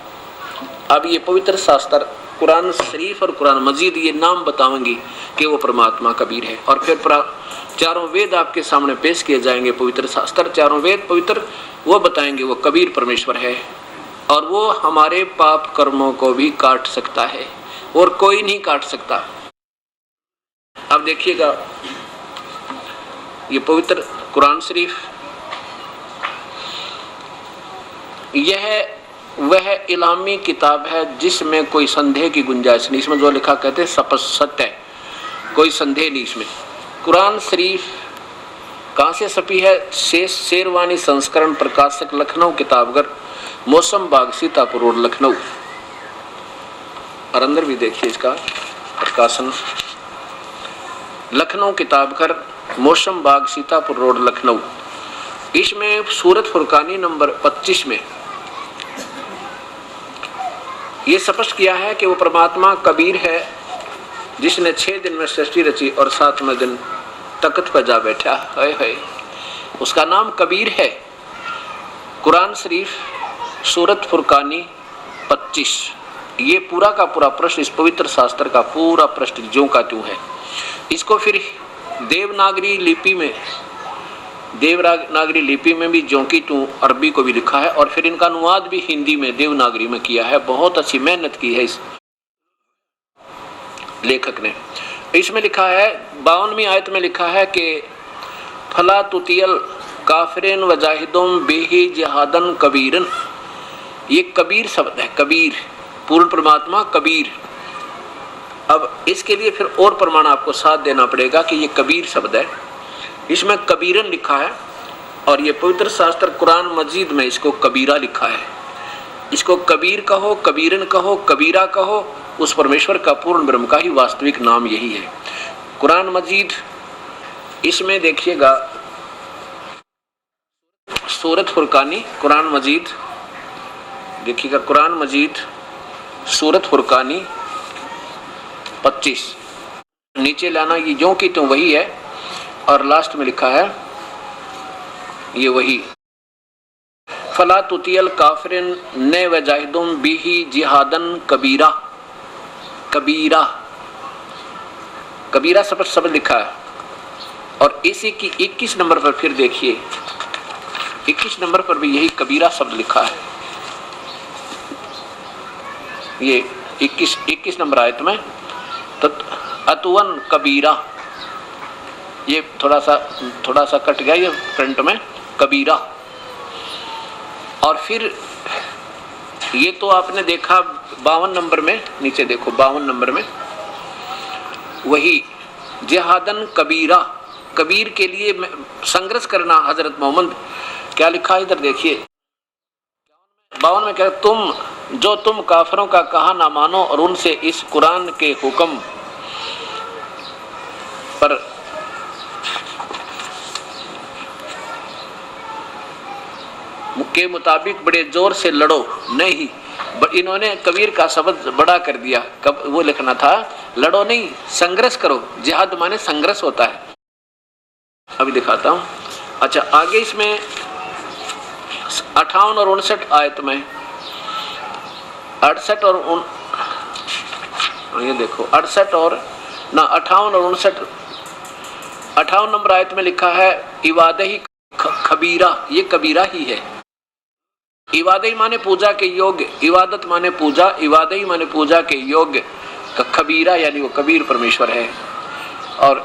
अब ये पवित्र शास्त्र कुरान शरीफ और कुरान मजीद ये नाम बताएंगे कि वो परमात्मा कबीर है। और फिर 4 वेद आपके सामने पेश किए जाएंगे। पवित्र शास्त्र 4 वेद पवित्र, वो बताएंगे वो कबीर परमेश्वर है, और वो हमारे पाप कर्मों को भी काट सकता है और कोई नहीं काट सकता। अब देखिएगा, ये पवित्र कुरान शरीफ, यह वह इलामी किताब है जिसमें कोई संदेह की गुंजाइश नहीं। इसमें जो लिखा कहते हैं सब सत्य है, कोई संदेह नहीं इसमें। कुरान शरीफ कहाँ से छपी है, शेरवानी संस्करण, प्रकाशक लखनऊ किताबघर, मौसम बाग, सीतापुर रोड, लखनऊ। और अंदर भी देखिए इसका प्रकाशन, लखनऊ किताबघर, मौसम बाग, सीतापुर रोड, लखनऊ। इसमें सूरत फुरकानी नंबर 25 में ये स्पष्ट किया है कि वो परमात्मा कबीर है, जिसने 6 दिन में सृष्टि रची और 7वें दिन तख्त पर जा बैठा। है उसका नाम कबीर है। कुरान शरीफ सूरत फुरकानी 25, ये पूरा का पूरा प्रश्न, इस पवित्र शास्त्र का पूरा प्रश्न ज्यों का त्यों है। इसको फिर देवनागरी लिपि में देवनागरी लिपि में भी ज्यों की त्यों अरबी को भी लिखा है, और फिर इनका अनुवाद भी हिंदी में देवनागरी में किया है। बहुत अच्छी मेहनत की है इस लेखक ने। इसमें लिखा है 52वीं आयत में लिखा है कि फला तुतियल काफिरिन वजाहिदुम बिही जिहादन कबीरन। ये कबीर शब्द है, कबीर, पूर्ण परमात्मा कबीर। अब इसके लिए फिर और प्रमाण आपको साथ देना पड़ेगा कि ये कबीर शब्द है, इसमें कबीरन लिखा है, और ये पवित्र शास्त्र कुरान मजीद में इसको कबीरा लिखा है। इसको कबीर कहो, कबीरन कहो, कबीरा कहो, उस परमेश्वर का पूर्ण ब्रह्म का ही वास्तविक नाम यही है। कुरान मजीद इसमें देखिएगा, सूरत फुरकानी, कुरान मजीद देखिएगा, कुरान मजीद सूरत फुरकानी 25, नीचे लाना ये ज्यों की त्यों वही है, और लास्ट में लिखा है ये वही, फला तुतियल काफिरिन ने वजाहिदुम बिही जिहादन कबीरा। कबीरा, कबीरा शब्द लिखा है। और इसी की 21 नंबर पर फिर देखिए, 21 नंबर पर भी यही कबीरा शब्द लिखा है। ये 21 नंबर आयत में अतुवन कबीरा, ये थोड़ा सा कट गया ये प्रिंट में, कबीरा। और फिर ये तो आपने देखा 52 नंबर में, नीचे देखो 52 नंबर में वही जिहादन कबीरा, कबीर के लिए संघर्ष करना। हजरत मोहम्मद क्या लिखा है इधर देखिए, 52 में क्या, तुम काफिरों का कहा ना मानो और उनसे इस कुरान के हुक्म पर के मुताबिक बड़े जोर से लड़ो नहीं। इन्होंने कबीर का शब्द बड़ा कर दिया, कब वो लिखना था लड़ो नहीं, संघर्ष करो। जिहाद माने संघर्ष होता है। अभी दिखाता हूं। अच्छा, आगे इसमें 58 और 59 आयत में, 68 और ये देखो 68 और ना 58 और 59, 58 नंबर आयत में लिखा है इबादही खबीरा, ये कबीरा ही है। इबादही माने पूजा के योग्य, इबादत माने पूजा, इबादही माने पूजा के योग्य, खबीरा यानी वो कबीर परमेश्वर है। और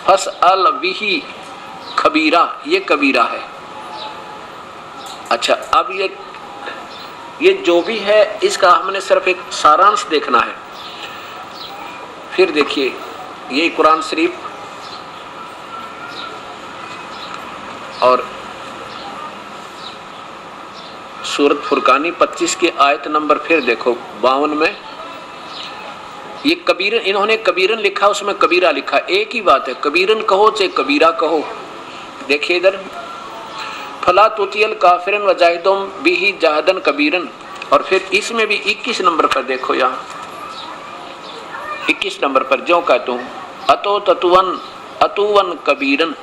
फस अल बिही खबीरा, ये कबीरा है। अच्छा, अब ये जो भी है इसका हमने सिर्फ एक सारांश देखना है। फिर देखिए ये कुरान शरीफ और सूरत फुरकानी 25 के आयत नंबर फिर देखो 52 में, ये कबीरन, इन्होंने कबीरन लिखा, उसमें कबीरा लिखा, एक ही बात है। कबीरन कहो चाहे कबीरा कहो। देखिए इधर फला तुतियल काफिरन वजाहिदुम बिही जहादन कबीरन, और फिर इसमें भी 21 नंबर पर देखो, यहाँ 21 नंबर पर ज्यों का तुम अतो ततुवन अतुवन कबीरन,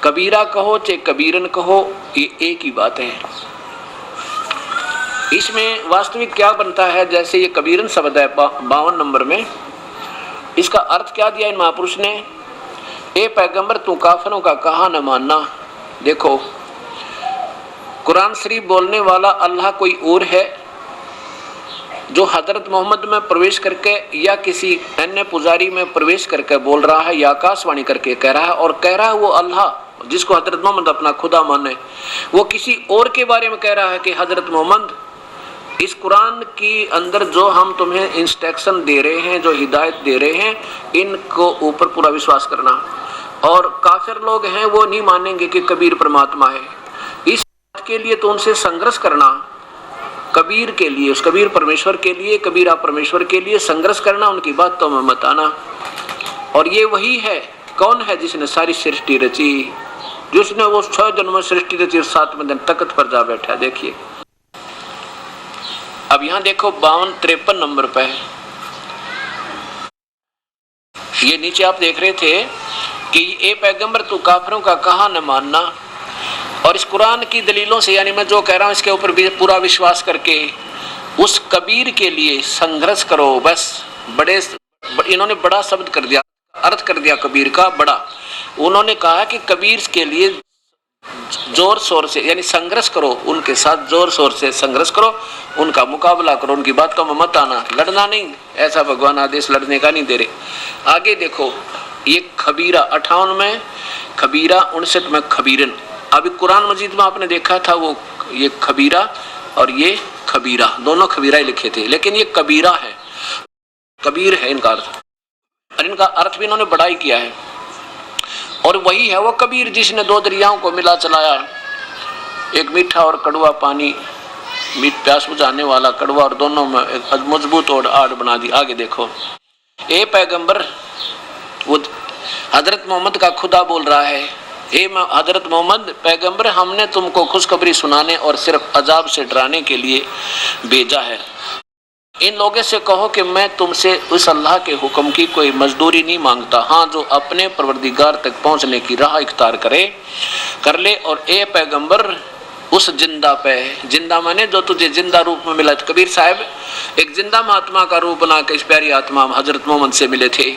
कबीरा कहो चाहे कबीरन कहो, ये एक ही बात है। इसमें वास्तविक क्या बनता है, जैसे ये कबीरन शब्द है 52 नंबर में, इसका अर्थ क्या दिया इन महापुरुष ने, ए पैगंबर तू काफिरों का कहा न मानना। देखो कुरान शरीफ बोलने वाला अल्लाह कोई और है, जो हजरत मोहम्मद में प्रवेश करके या किसी अन्य पुजारी में प्रवेश करके बोल रहा है, या आकाशवाणी करके कह रहा है, और कह रहा है वो अल्लाह जिसको हजरत मोहम्मद अपना खुदा माने, वो किसी और के बारे में कह रहा है कि हजरत मोहम्मद इस कुरान की अंदर जो हम तुम्हें इंस्ट्रक्शन दे रहे हैं, जो हिदायत दे रहे हैं, इनको ऊपर पूरा विश्वास करना। और काफिर लोग हैं वो नहीं मानेंगे कि कबीर परमात्मा है, इस बात के लिए तो उनसे संघर्ष करना, कबीर के लिए, उस कबीर परमेश्वर के लिए, कबीरा परमेश्वर के लिए संघर्ष करना, उनकी बात तो मत आना। और ये वही है, कौन है जिसने सारी सृष्टि रची, जिसने वो 6 जन्म में सृष्टि रची और 7वें दिन तख्त पर जा बैठा। देखिए अब यहां देखो 52-53 नंबर पे, ये नीचे आप देख रहे थे कि ए पैगंबर तू काफिरों का कहा न मानना, और इस कुरान की दलीलों से, यानी मैं जो कह रहा हूं इसके ऊपर भी पूरा विश्वास करके उस कबीर के लिए संघर्ष करो। बस बड़े इन्होंने बड़ा शब्द कर दिया, अर्थ कर दिया कबीर का बड़ा। उन्होंने कहा कि कबीर के लिए जोर शोर से यानी संघर्ष करो, उनके साथ जोर शोर से संघर्ष करो, उनका मुकाबला करो, उनकी बातों में मत आना, लड़ना नहीं, ऐसा भगवान आदेश लड़ने का नहीं दे रहे। आगे देखो, ये खबीरा 58 में खबीरा, 59 में खबीरन। अभी कुरान मजीद में आपने देखा था वो ये खबीरा और ये खबीरा, दोनों खबीरा ही लिखे थे, लेकिन ये कबीरा है, कबीर है इनका अर्थ, और इनका अर्थ भी इन्होंने बढ़ाई किया है। और वही है वो कबीर जिसने दो दरियाओं को मिला चलाया, एक मीठा और कड़वा पानी, प्यास बुझाने वाला कड़वा, और दोनों में एक मजबूत और आड़ बना दी। आगे देखो, ए पैगंबर, वो हजरत मोहम्मद का खुदा बोल रहा है, ए हजरत मोहम्मद पैगंबर, हमने तुमको खुशखबरी सुनाने और सिर्फ अजाब से डराने के लिए भेजा है। इन लोगों से कहो कि मैं तुमसे उस अल्लाह के हुक्म की कोई मजदूरी नहीं मांगता, हाँ जो अपने परवरदिगार तक पहुंचने की राह इख्तियार कर ले। और ए पैगंबर, उस जिंदा पे, जिंदा माने जो तुझे जिंदा रूप में मिला। कबीर साहब एक जिंदा महात्मा का रूप बना के इस प्यारी आत्मा हजरत मोहम्मद से मिले थे,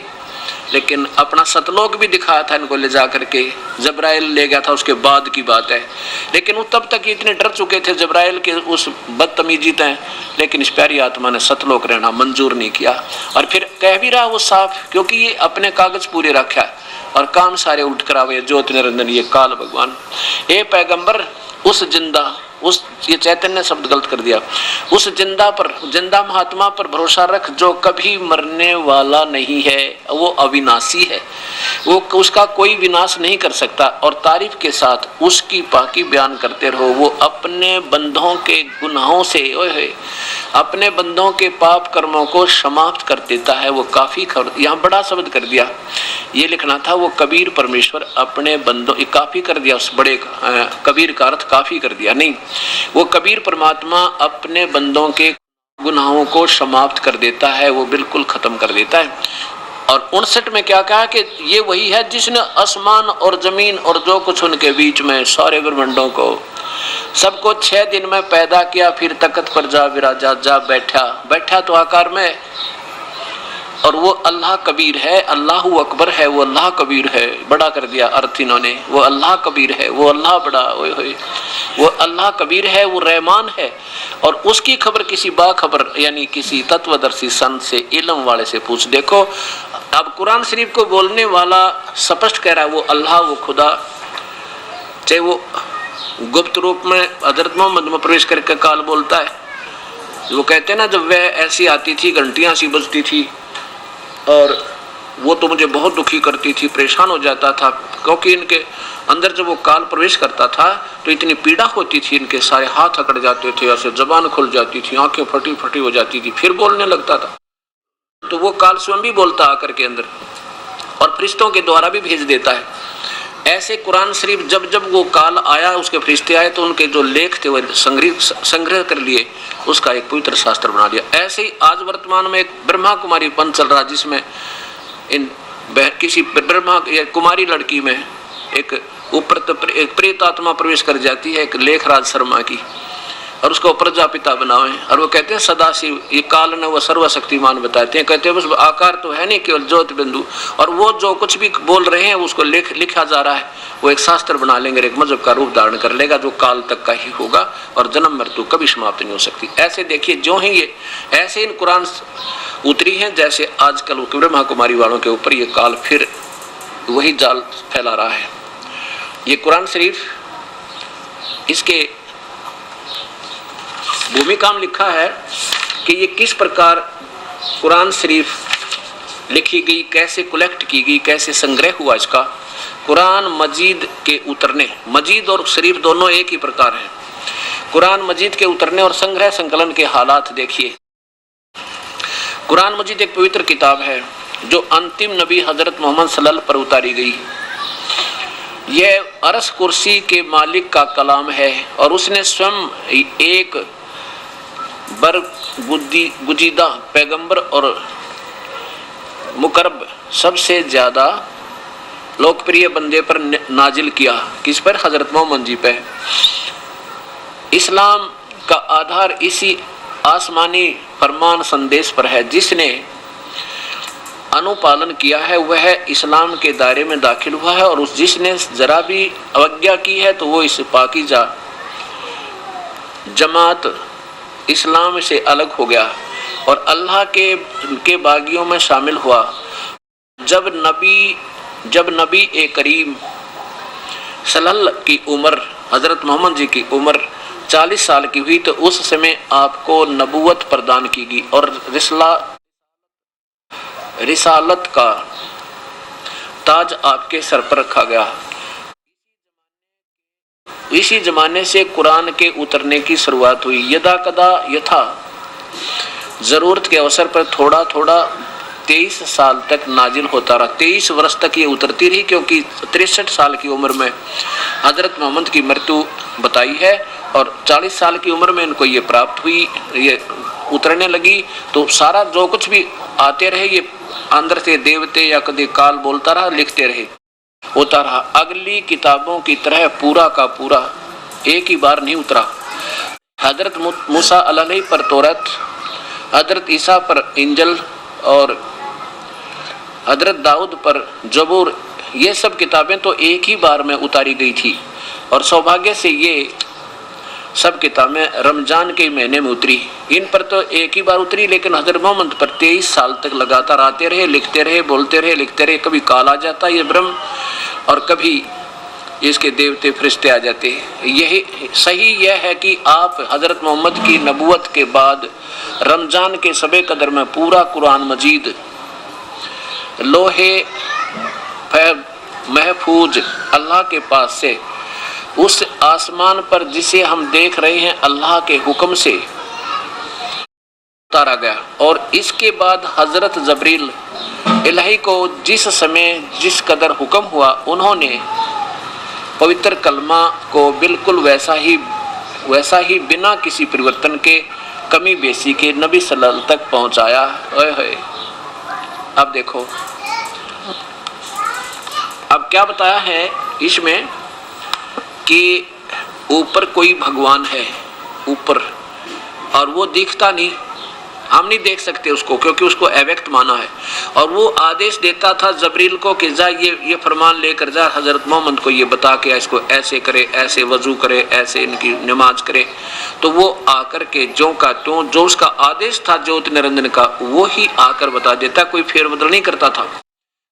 लेकिन अपना सतलोक भी दिखाया था इनको ले जा करके, जबराइल ले गया था, उसके बाद की बात है। लेकिन वो तब तक इतने डर चुके थे जबराइल के उस बदतमीजी तय, लेकिन इस प्यारी आत्मा ने सतलोक रहना मंजूर नहीं किया। और फिर कह भी रहा वो साफ, क्योंकि ये अपने कागज पूरे रखा और काम सारे उल्ट करावे, ज्योति निरंजन ये काल भगवान। ए पैगंबर, उस जिंदा, उस ये चैतन्य शब्द गलत कर दिया, उस जिंदा पर, जिंदा महात्मा पर भरोसा रख जो कभी मरने वाला नहीं है, वो अविनाशी है, वो उसका कोई विनाश नहीं कर सकता। और तारीफ के साथ उसकी पाकी बयान करते रहो, वो अपने बंदों के गुनाहों से, अपने बंदों के पाप कर्मों को समाप्त कर देता है, वो काफी यहाँ बड़ा शब्द कर दिया, ये लिखना था वो कबीर परमेश्वर अपने बंदों, ये काफी कर दिया, उस बड़े कबीर का अर्थ काफी कर दिया नहीं, वो कबीर परमात्मा अपने बंदों के गुनाहों को समाप्त कर देता है, वो बिल्कुल खत्म कर देता है। और 59 में क्या कहा कि ये वही है जिसने आसमान और जमीन और जो कुछ उनके बीच में सारे ब्रह्मांडों को सबको 6 दिन में पैदा किया, फिर तख्त पर जा विराजा, जा बैठा तो आकार में। और वो अल्लाह कबीर है, अल्लाह अकबर है, वो अल्लाह कबीर है, बड़ा कर दिया अर्थ इन्होंने, वो अल्लाह कबीर है, वो अल्लाह बड़ा, वो अल्लाह कबीर है, वो रहमान है। और उसकी खबर किसी बाखबर यानी किसी तत्वदर्शी संत से, इल्म वाले से पूछ। देखो अब कुरान शरीफ को बोलने वाला स्पष्ट कह रहा है वो अल्लाह, वो खुदा, चाहे वो गुप्त रूप में हजरत मोहम्मद में प्रवेश करके काल बोलता है। वो कहते हैं ना, जब वह ऐसी आती थी, घंटियां सी बजती थी और वो तो मुझे बहुत दुखी करती थी, परेशान हो जाता था, क्योंकि इनके अंदर जब वो काल प्रवेश करता था तो इतनी पीड़ा होती थी, इनके सारे हाथ अकड़ जाते थे, ऐसे जबान खुल जाती थी, आंखें फटी फटी हो जाती थी, फिर बोलने लगता था। तो वो काल स्वयं भी बोलता आकर के अंदर, और फरिश्तों के द्वारा भी भेज देता है। ऐसे कुरान शरीफ जब जब वो काल आया, उसके फरिश्ते आए, तो उनके जो लेख थे वो संग्रह कर लिए, उसका एक पवित्र शास्त्र बना दिया। ऐसे ही आज वर्तमान में एक ब्रह्मा कुमारी पंथ चल रहा, जिसमें इन किसी ब्रह्मा या कुमारी लड़की में एक ऊपर एक प्रेत आत्मा प्रवेश कर जाती है, एक लेखराज शर्मा की, और उसको प्रजापिता बनावे, और वो कहते हैं सदाशिव, ये काल ने वो सर्वशक्तिमान बताते हैं, कहते हैं बस आकार तो है नहीं, केवल ज्योति बिंदु, और वो जो कुछ भी बोल रहे हैं उसको लिखा जा रहा है, वो एक शास्त्र बना लेंगे, एक मजहब का रूप धारण कर लेगा, जो काल तक का ही होगा, और जन्म मृत्यु कभी समाप्त नहीं हो सकती। ऐसे देखिए जो ही ये ऐसे इन कुरान उतरी हैं, जैसे आजकल ब्रह्मा कुमारी वालों के ऊपर ये काल फिर वही जाल फैला रहा है। ये कुरान शरीफ इसके भूमिका में लिखा है कि ये किस प्रकार कुरान शरीफ लिखी गई, कैसे कलेक्ट की गई, कैसे संग्रह हुआ इसका। कुरान मजीद के उतरने, मजीद और शरीफ दोनों एक ही प्रकार हैं। कुरान मजीद के उतरने और संग्रह संकलन के हालात देखिए। कुरान मजीद एक पवित्र किताब है जो अंतिम नबी हजरत मोहम्मद सल्लल्लाहु पर उतारी गई। यह अरश कुर्सी के मालिक का कलाम है, और उसने स्वयं एक बरगुजीदा पैगंबर और मुकर्रब सबसे ज्यादा लोकप्रिय बंदे पर नाजिल किया। किस पर? हजरत मोहम्मद जी पे। इस्लाम का आधार इसी आसमानी फरमान संदेश पर है, जिसने अनुपालन किया है वह इस्लाम के दायरे में दाखिल हुआ है, और उस जिसने जरा भी अवज्ञा की है तो वो इस पाकीज़ा जमात इस्लाम से अलग हो गया और अल्लाह के बागियों में शामिल हुआ। जब नबी ए करीम सल्लल्लाहु की उम्र, हज़रत मोहम्मद जी की उम्र 40 साल की हुई तो उस समय आपको नबूवत प्रदान की गई और रिसालत का ताज आपके सर पर रखा गया। इसी जमाने से कुरान के उतरने की शुरुआत हुई। यदा कदा यथा, जरूरत के अवसर पर थोड़ा थोड़ा 23 साल तक नाजिल होता रहा। 23 वर्ष तक ये उतरती रही, क्योंकि 63 साल की उम्र में हजरत मोहम्मद की मृत्यु बताई है और 40 साल की उम्र में इनको ये प्राप्त हुई, ये उतरने लगी। तो सारा जो कुछ भी आते रहे ये अंदर से देवते या कभी काल बोलता रहा, लिखते रहे, होता रहा। अगली किताबों की तरह पूरा का पूरा एक ही बार नहीं उतरा। हजरत मूसा अलैहि पर तौरात, हजरत ईसा पर इंजिल और हजरत दाऊद पर जबूर, ये सब किताबें तो एक ही बार में उतारी गई थी और सौभाग्य से ये सब किताबें रमजान के महीने में उतरी। इन पर तो एक ही बार उतरी, लेकिन हजरत मोहम्मद पर 23 साल तक लगातार आते रहे, लिखते रहे, बोलते रहे, लिखते रहे। कभी काल आ जाता ये ब्रह्म और कभी इसके देवते फरिश्ते आ जाते। यही सही यह है कि आप हजरत मोहम्मद की नबूवत के बाद रमजान के सबे कदर में पूरा कुरान मजीद लोहे महफूज अल्लाह के पास से उस आसमान पर जिसे हम देख रहे हैं अल्लाह के हुक्म से उतारा गया। और इसके बाद हजरत जबरील इलाही को जिस समय जिस कदर हुक्म हुआ, उन्होंने पवित्र कलमा को बिल्कुल वैसा ही बिना किसी परिवर्तन के, कमी बेसी के नबी सल्लल्लाहु तक पहुंचाया। अब देखो, अब क्या बताया है इसमें कि ऊपर कोई भगवान है ऊपर, और वो दिखता नहीं, हम नहीं देख सकते उसको, क्योंकि उसको अव्यक्त माना है। और वो आदेश देता था जबरील को कि जा ये फरमान लेकर जा, हजरत मोहम्मद को ये बता के इसको ऐसे करे, ऐसे वजू करे, ऐसे इनकी नमाज करे। तो वो आकर के जो का त्यों जो उसका आदेश था ज्योति निरंजन का, वो ही आकर बता देता, कोई फेरबदल नहीं करता था।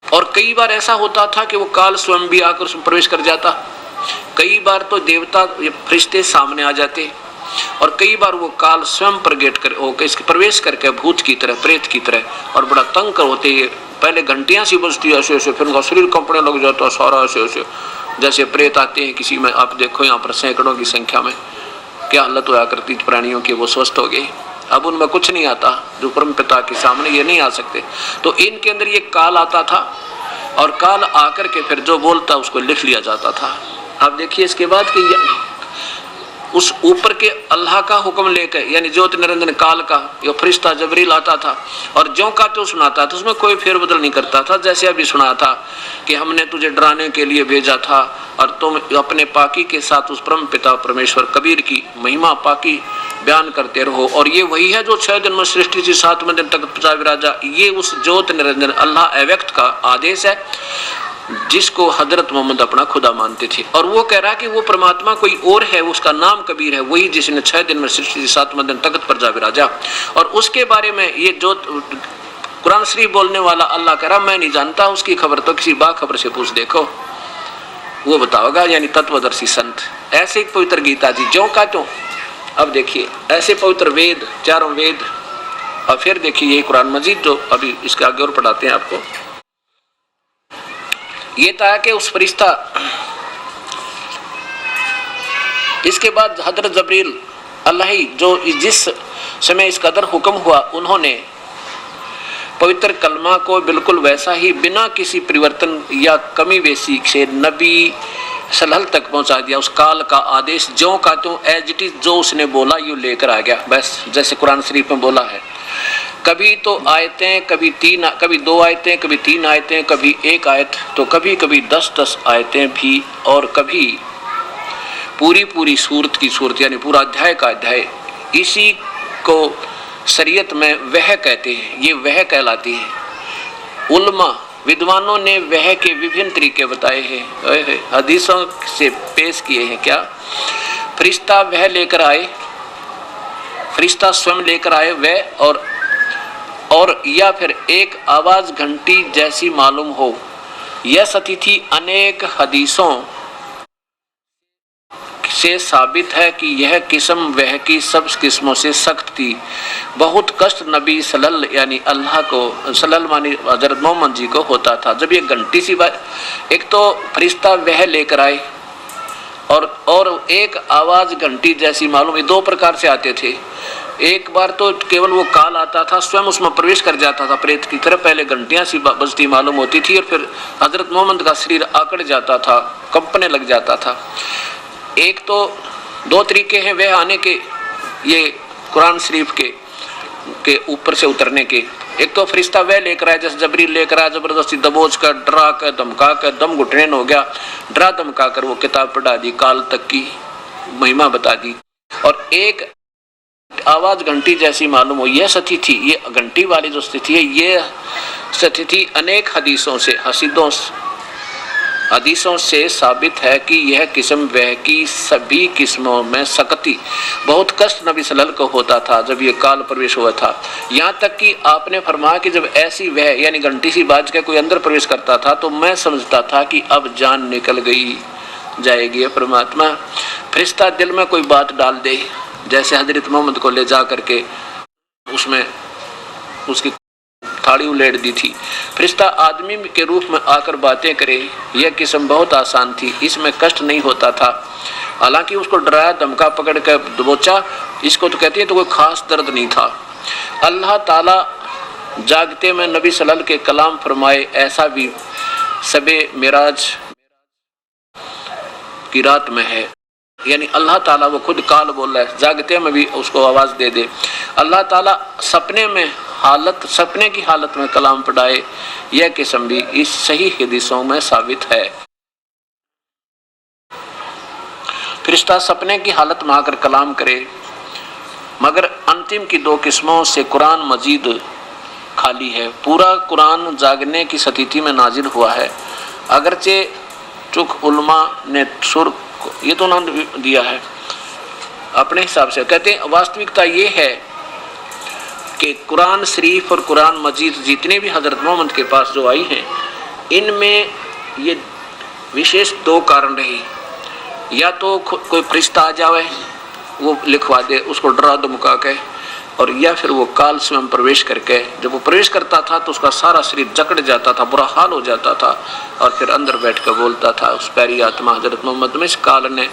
और कई बार ऐसा होता था कि वो काल स्वयं भी आकर उसमें प्रवेश कर जाता, कई बार तो देवता फरिश्ते सामने आ जाते, और कई बार वो काल स्वयं प्रवेश करके भूत की तरह, प्रेत की तरह, और बड़ा तंग कर होते। पहले घंटियां सी बजती ऐसे ऐसे, फिर उनका शरीर कंपने लग जाता सारा ऐसे ऐसे, जैसे प्रेत आते हैं किसी में। आप देखो यहाँ पर सैकड़ों की संख्या में क्या हालत होया करती प्राणियों की, वो स्वस्थ हो गए। अब उनमें कुछ नहीं आता, जो परम पिता के सामने ये नहीं आ सकते। तो इनके अंदर ये काल आता था, और काल आकर के फिर जो बोलता उसको लिख लिया जाता था। अब देखिए इसके बाद कि उस ऊपर के अल्लाह का हुक्म लेकर, यानी ज्योति निरंजन काल का ये फरिश्ता जबरील आता था और जो का तो सुनाता था, उसमें कोई फेरबदल नहीं करता था। जैसे अभी सुना था कि हमने तुझे डराने के लिए भेजा था और तुम अपने पाकी के साथ उस परम पिता परमेश्वर कबीर की महिमा पाकी बयान करते रहो। और ये वही है जो 6 दिन में सृष्टि से 7वें दिन तक प्रजा विराजा। ये उस ज्योति निरंजन अल्लाह अव्यक्त का आदेश है, जिसको हजरत मोहम्मद अपना खुदा मानते थे। और वो कह रहा कि वो परमात्मा कोई और है, उसका नाम कबीर है, वही जिसने 6 दिन में सृष्टि 7वें दिन तख्त पर जा विराजा। और उसके बारे में ये जो कुरान शरीफ बोलने वाला अल्लाह कह रहा मैं नहीं जानता, उसकी खबर तो किसी बाखबर से पूछ देखो, वो बताओगा, यानी तत्वदर्शी संत। ऐसे पवित्र गीता जी जो का तो। अब देखिए ऐसे पवित्र वेद, चारों वेद, और फिर देखिए ये कुरान मजीद जो अभी इसके आगे और पढ़ाते हैं आपको। ये था कि उस फरिश्ता, इसके बाद हजरत जबरील अल्लाह जो जिस समय इस कदर हुक्म हुआ, उन्होंने पवित्र कलमा को बिल्कुल वैसा ही बिना किसी परिवर्तन या कमी बेसी से नबी सल्लल्लाहु तक पहुंचा दिया। उस काल का आदेश जो का त्यों एज इट इज जो उसने बोला यूं लेकर आ गया, बस जैसे कुरान शरीफ में बोला है। कभी तो आयतें, कभी 2 आयतें, कभी 3 आयतें, कभी 1 आयत, तो कभी कभी 10-10 आयतें भी, और कभी पूरी सूरत की सूरत, यानी पूरा अध्याय का अध्याय। इसी को शरीयत में वह कहते हैं, ये वह कहलाती है। उलमा विद्वानों ने वह के विभिन्न तरीके बताए हैं, हदीसों से पेश किए हैं। क्या? फरिश्ता वह लेकर आए, फरिश्ता स्वयं लेकर आए वह, और या फिर एक आवाज घंटी जैसी मालूम हो। यह स्थिति अनेक हदीसों से साबित है कि यह किस्म वह की सब किस्मों से सख्त थी। बहुत कष्ट नबी सल्लल्लाहु यानी अल्लाह को सल्लल्लाहु हज़रत मोहम्मद जी को होता था। जब ये घंटी सी बात, एक तो फरिश्ता वह लेकर आए और एक आवाज घंटी जैसी मालूम, ये दो प्रकार से आते थे। एक बार तो केवल वो काल आता था, स्वयं उसमें प्रवेश कर जाता था प्रेत की तरफ, पहले घंटियां सी बजती मालूम होती थी और फिर हजरत मोहम्मद का शरीर आकड़ जाता था, कंपने लग जाता था। एक तो दो तरीके हैं वह आने के, ये कुरान शरीफ के ऊपर से उतरने के। एक तो फरिश्ता वह लेकर आया, जैसे जबरील लेकर आया, जबरदस्ती दबोच कर, डरा कर, धमका कर, दम घुटने हो गया, डरा धमका कर वो किताब पढ़ा दी, काल तक की महिमा बता दी। और एक आवाज घंटी जैसी मालूम हो, यह स्थिति, ये घंटी वाली जो स्थिति है, ये स्थिति अनेक हदीसों से साबित है कि यह किस्म वह की सभी किस्मों में सकती, बहुत कष्ट नबी सल्लल्लाहु को होता था जब ये काल प्रवेश हुआ था। यहाँ तक कि आपने फरमाया कि जब ऐसी वह यानी घंटी सी बाज के कोई अंदर प्रवेश करता था तो मैं समझता था कि अब जान निकल गई जाएगी। परमात्मा फरिश्ता दिल में कोई बात डाल दे, जैसे हजरत मोहम्मद को ले जा करके उसमें उसकी थाली उलेट दी थी। फरिश्ता आदमी के रूप में आकर बातें करे, यह किस्म बहुत आसान थी, इसमें कष्ट नहीं होता था। हालांकि उसको डराया, धमका, पकड़ कर दबोचा, इसको तो कहती है तो कोई खास दर्द नहीं था। अल्लाह ताला जागते में नबी सल्लल्लाहु के कलाम फरमाए, ऐसा भी सबे मिराज की रात में है। यानी अल्लाह ताला वो खुद काल बोल रहा है, जागते में भी उसको आवाज दे दे। अल्लाह ताला सपने की हालत में कलाम पढ़ाए, यह किस्म भी इस सही हदीसों में साबित है। फरिश्ता सपने की हालत में आकर कलाम करे, मगर अंतिम की दो किस्मों से कुरान मजीद खाली है। पूरा कुरान जागने की स्थिति में नाजिल हुआ है। अगरचे चुक उलमा ने सुर ये तो नाम दिया है अपने हिसाब से, कहते हैं वास्तविकता ये है कि कुरान शरीफ और कुरान मजीद जितने भी हजरत मोहम्मद के पास जो आई हैं, इनमें ये विशेष दो कारण रही। या तो कोई फरिश्ता आ जावे वो लिखवा दे उसको डरा धमका के, और या फिर वो काल स्वयं प्रवेश करके, जब वो प्रवेश करता था तो उसका सारा शरीर जकड़ जाता था, बुरा हाल हो जाता था, और फिर अंदर बैठ कर बोलता था उस प्यारी आत्मा हजरत मोहम्मद में। इस काल ने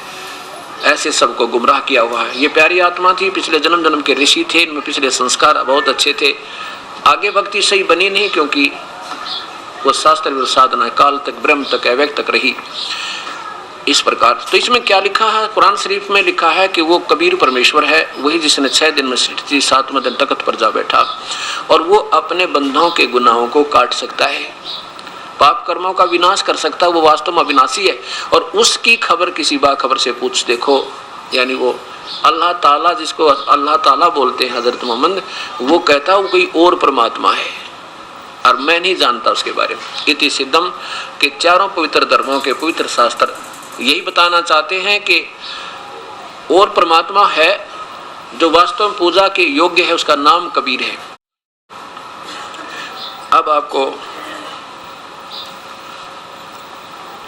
ऐसे सबको गुमराह किया हुआ है। ये प्यारी आत्मा थी, पिछले जन्म के ऋषि थे, इनमें पिछले संस्कार बहुत अच्छे थे, आगे भक्ति सही बनी नहीं क्योंकि वो शास्त्र साधना काल तक, ब्रह्म तक, अव्यक्त तक रही। इस प्रकार तो इसमें क्या लिखा है, कुरान शरीफ में लिखा है कि वो कबीर परमेश्वर है, वही जिसने 6 दिन में सृष्टि 7वें दिन तख्त पर जा बैठा, और वो अपने बंदों के गुनाहों को काट सकता है, पाप कर्मों का विनाश कर सकता है। वो वास्तव में अविनाशी है, और उसकी खबर किसी बाखबर से पूछ देखो। यानी वो अल्लाह ताला, जिसको अल्लाह ताला बोलते हैं हजरत मोहम्मद, वो कहता है वो कोई और परमात्मा है और मैं नहीं जानता उसके बारे में। इति सिद्धम के चारों पवित्र धर्मों के पवित्र शास्त्र यही बताना चाहते हैं कि और परमात्मा है जो वास्तव में पूजा के योग्य है, उसका नाम कबीर है। अब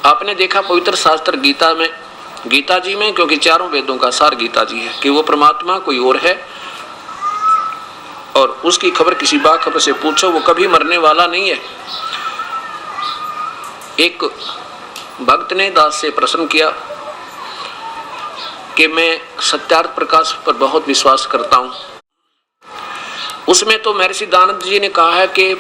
आपने देखा पवित्र शास्त्र गीता जी में, क्योंकि चारों वेदों का सार गीता जी है, कि वो परमात्मा कोई और है और उसकी खबर किसी बाखबर से पूछो, वो कभी मरने वाला नहीं है। एक भक्त ने दास से प्रश्न किया कि मैं सत्यार्थ प्रकाश पर बहुत विश्वास करता हूं। उसमें तो महर्षि दानंद जी ने कहा है कि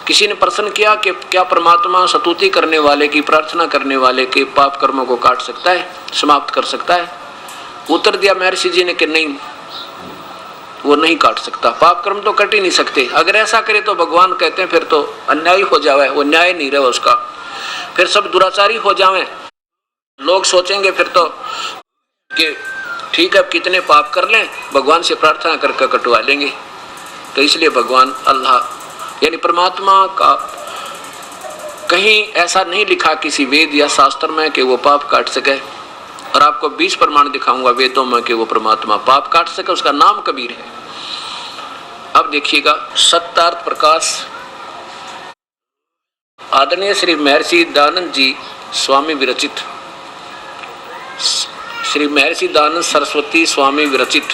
किसी ने प्रश्न किया कि क्या परमात्मा स्तुति करने वाले की, प्रार्थना करने वाले के पाप कर्मों को काट सकता है, समाप्त कर सकता है? उत्तर दिया महर्षि जी ने कि नहीं, वो नहीं काट सकता, पाप कर्म तो कट ही नहीं सकते। अगर ऐसा करे तो भगवान कहते हैं फिर तो अन्याय हो जावे, वो न्याय नहीं रहे उसका, फिर सब दुराचारी हो जावे। लोग सोचेंगे फिर तो कि ठीक है अब कितने पाप कर लें, भगवान से प्रार्थना करके कटवा लेंगे। तो इसलिए भगवान अल्लाह यानी परमात्मा का कहीं ऐसा नहीं लिखा किसी वेद या शास्त्र में कि वो पाप काट सके। और आपको 20 प्रमाण दिखाऊंगा वेदों में कि वो परमात्मा पाप काट सके, उसका नाम कबीर है। अब देखिएगा, सत्यार्थ प्रकाश आदरणीय श्री महर्षि दयानंद जी स्वामी विरचित, श्री महर्षि दयानंद सरस्वती स्वामी विरचित।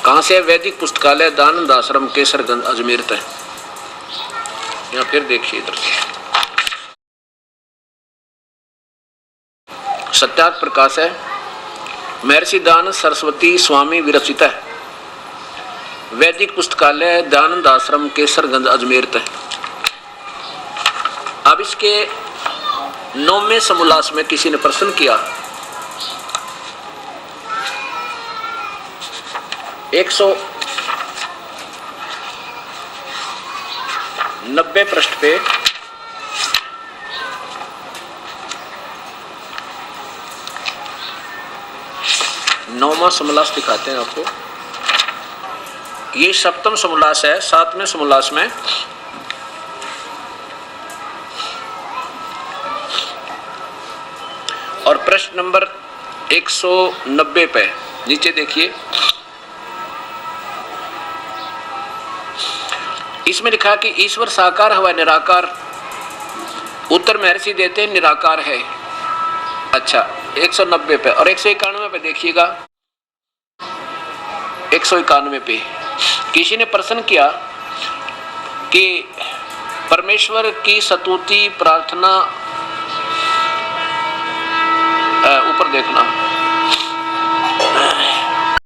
कहां से? वैदिक पुस्तकालय दयानंद आश्रम केसरगंज अजमेर तक। यहाँ फिर देखिए इधर से सत्यार्थ प्रकाश है, महर्षि दयानंद सरस्वती स्वामी विरचित है, वैदिक पुस्तकालय दयानंद आश्रम केसरगंज अजमेर तक। अब इसके 9वें समोल्लास में किसी ने प्रश्न किया, 190 पृष्ठ पे नौवां समोल्लास दिखाते हैं आपको। ये सप्तम समोल्लास है। 7वें समोल्लास में और प्रश्न नंबर 190 पे नीचे देखिए, इसमें लिखा कि ईश्वर साकार हुआ निराकार। उत्तर महर्षि देते हैं निराकार है। अच्छा, 190 पे और 191 पे देखिएगा। 191 पे किसी ने प्रश्न किया कि परमेश्वर की स्तुति प्रार्थना, ऊपर देखना,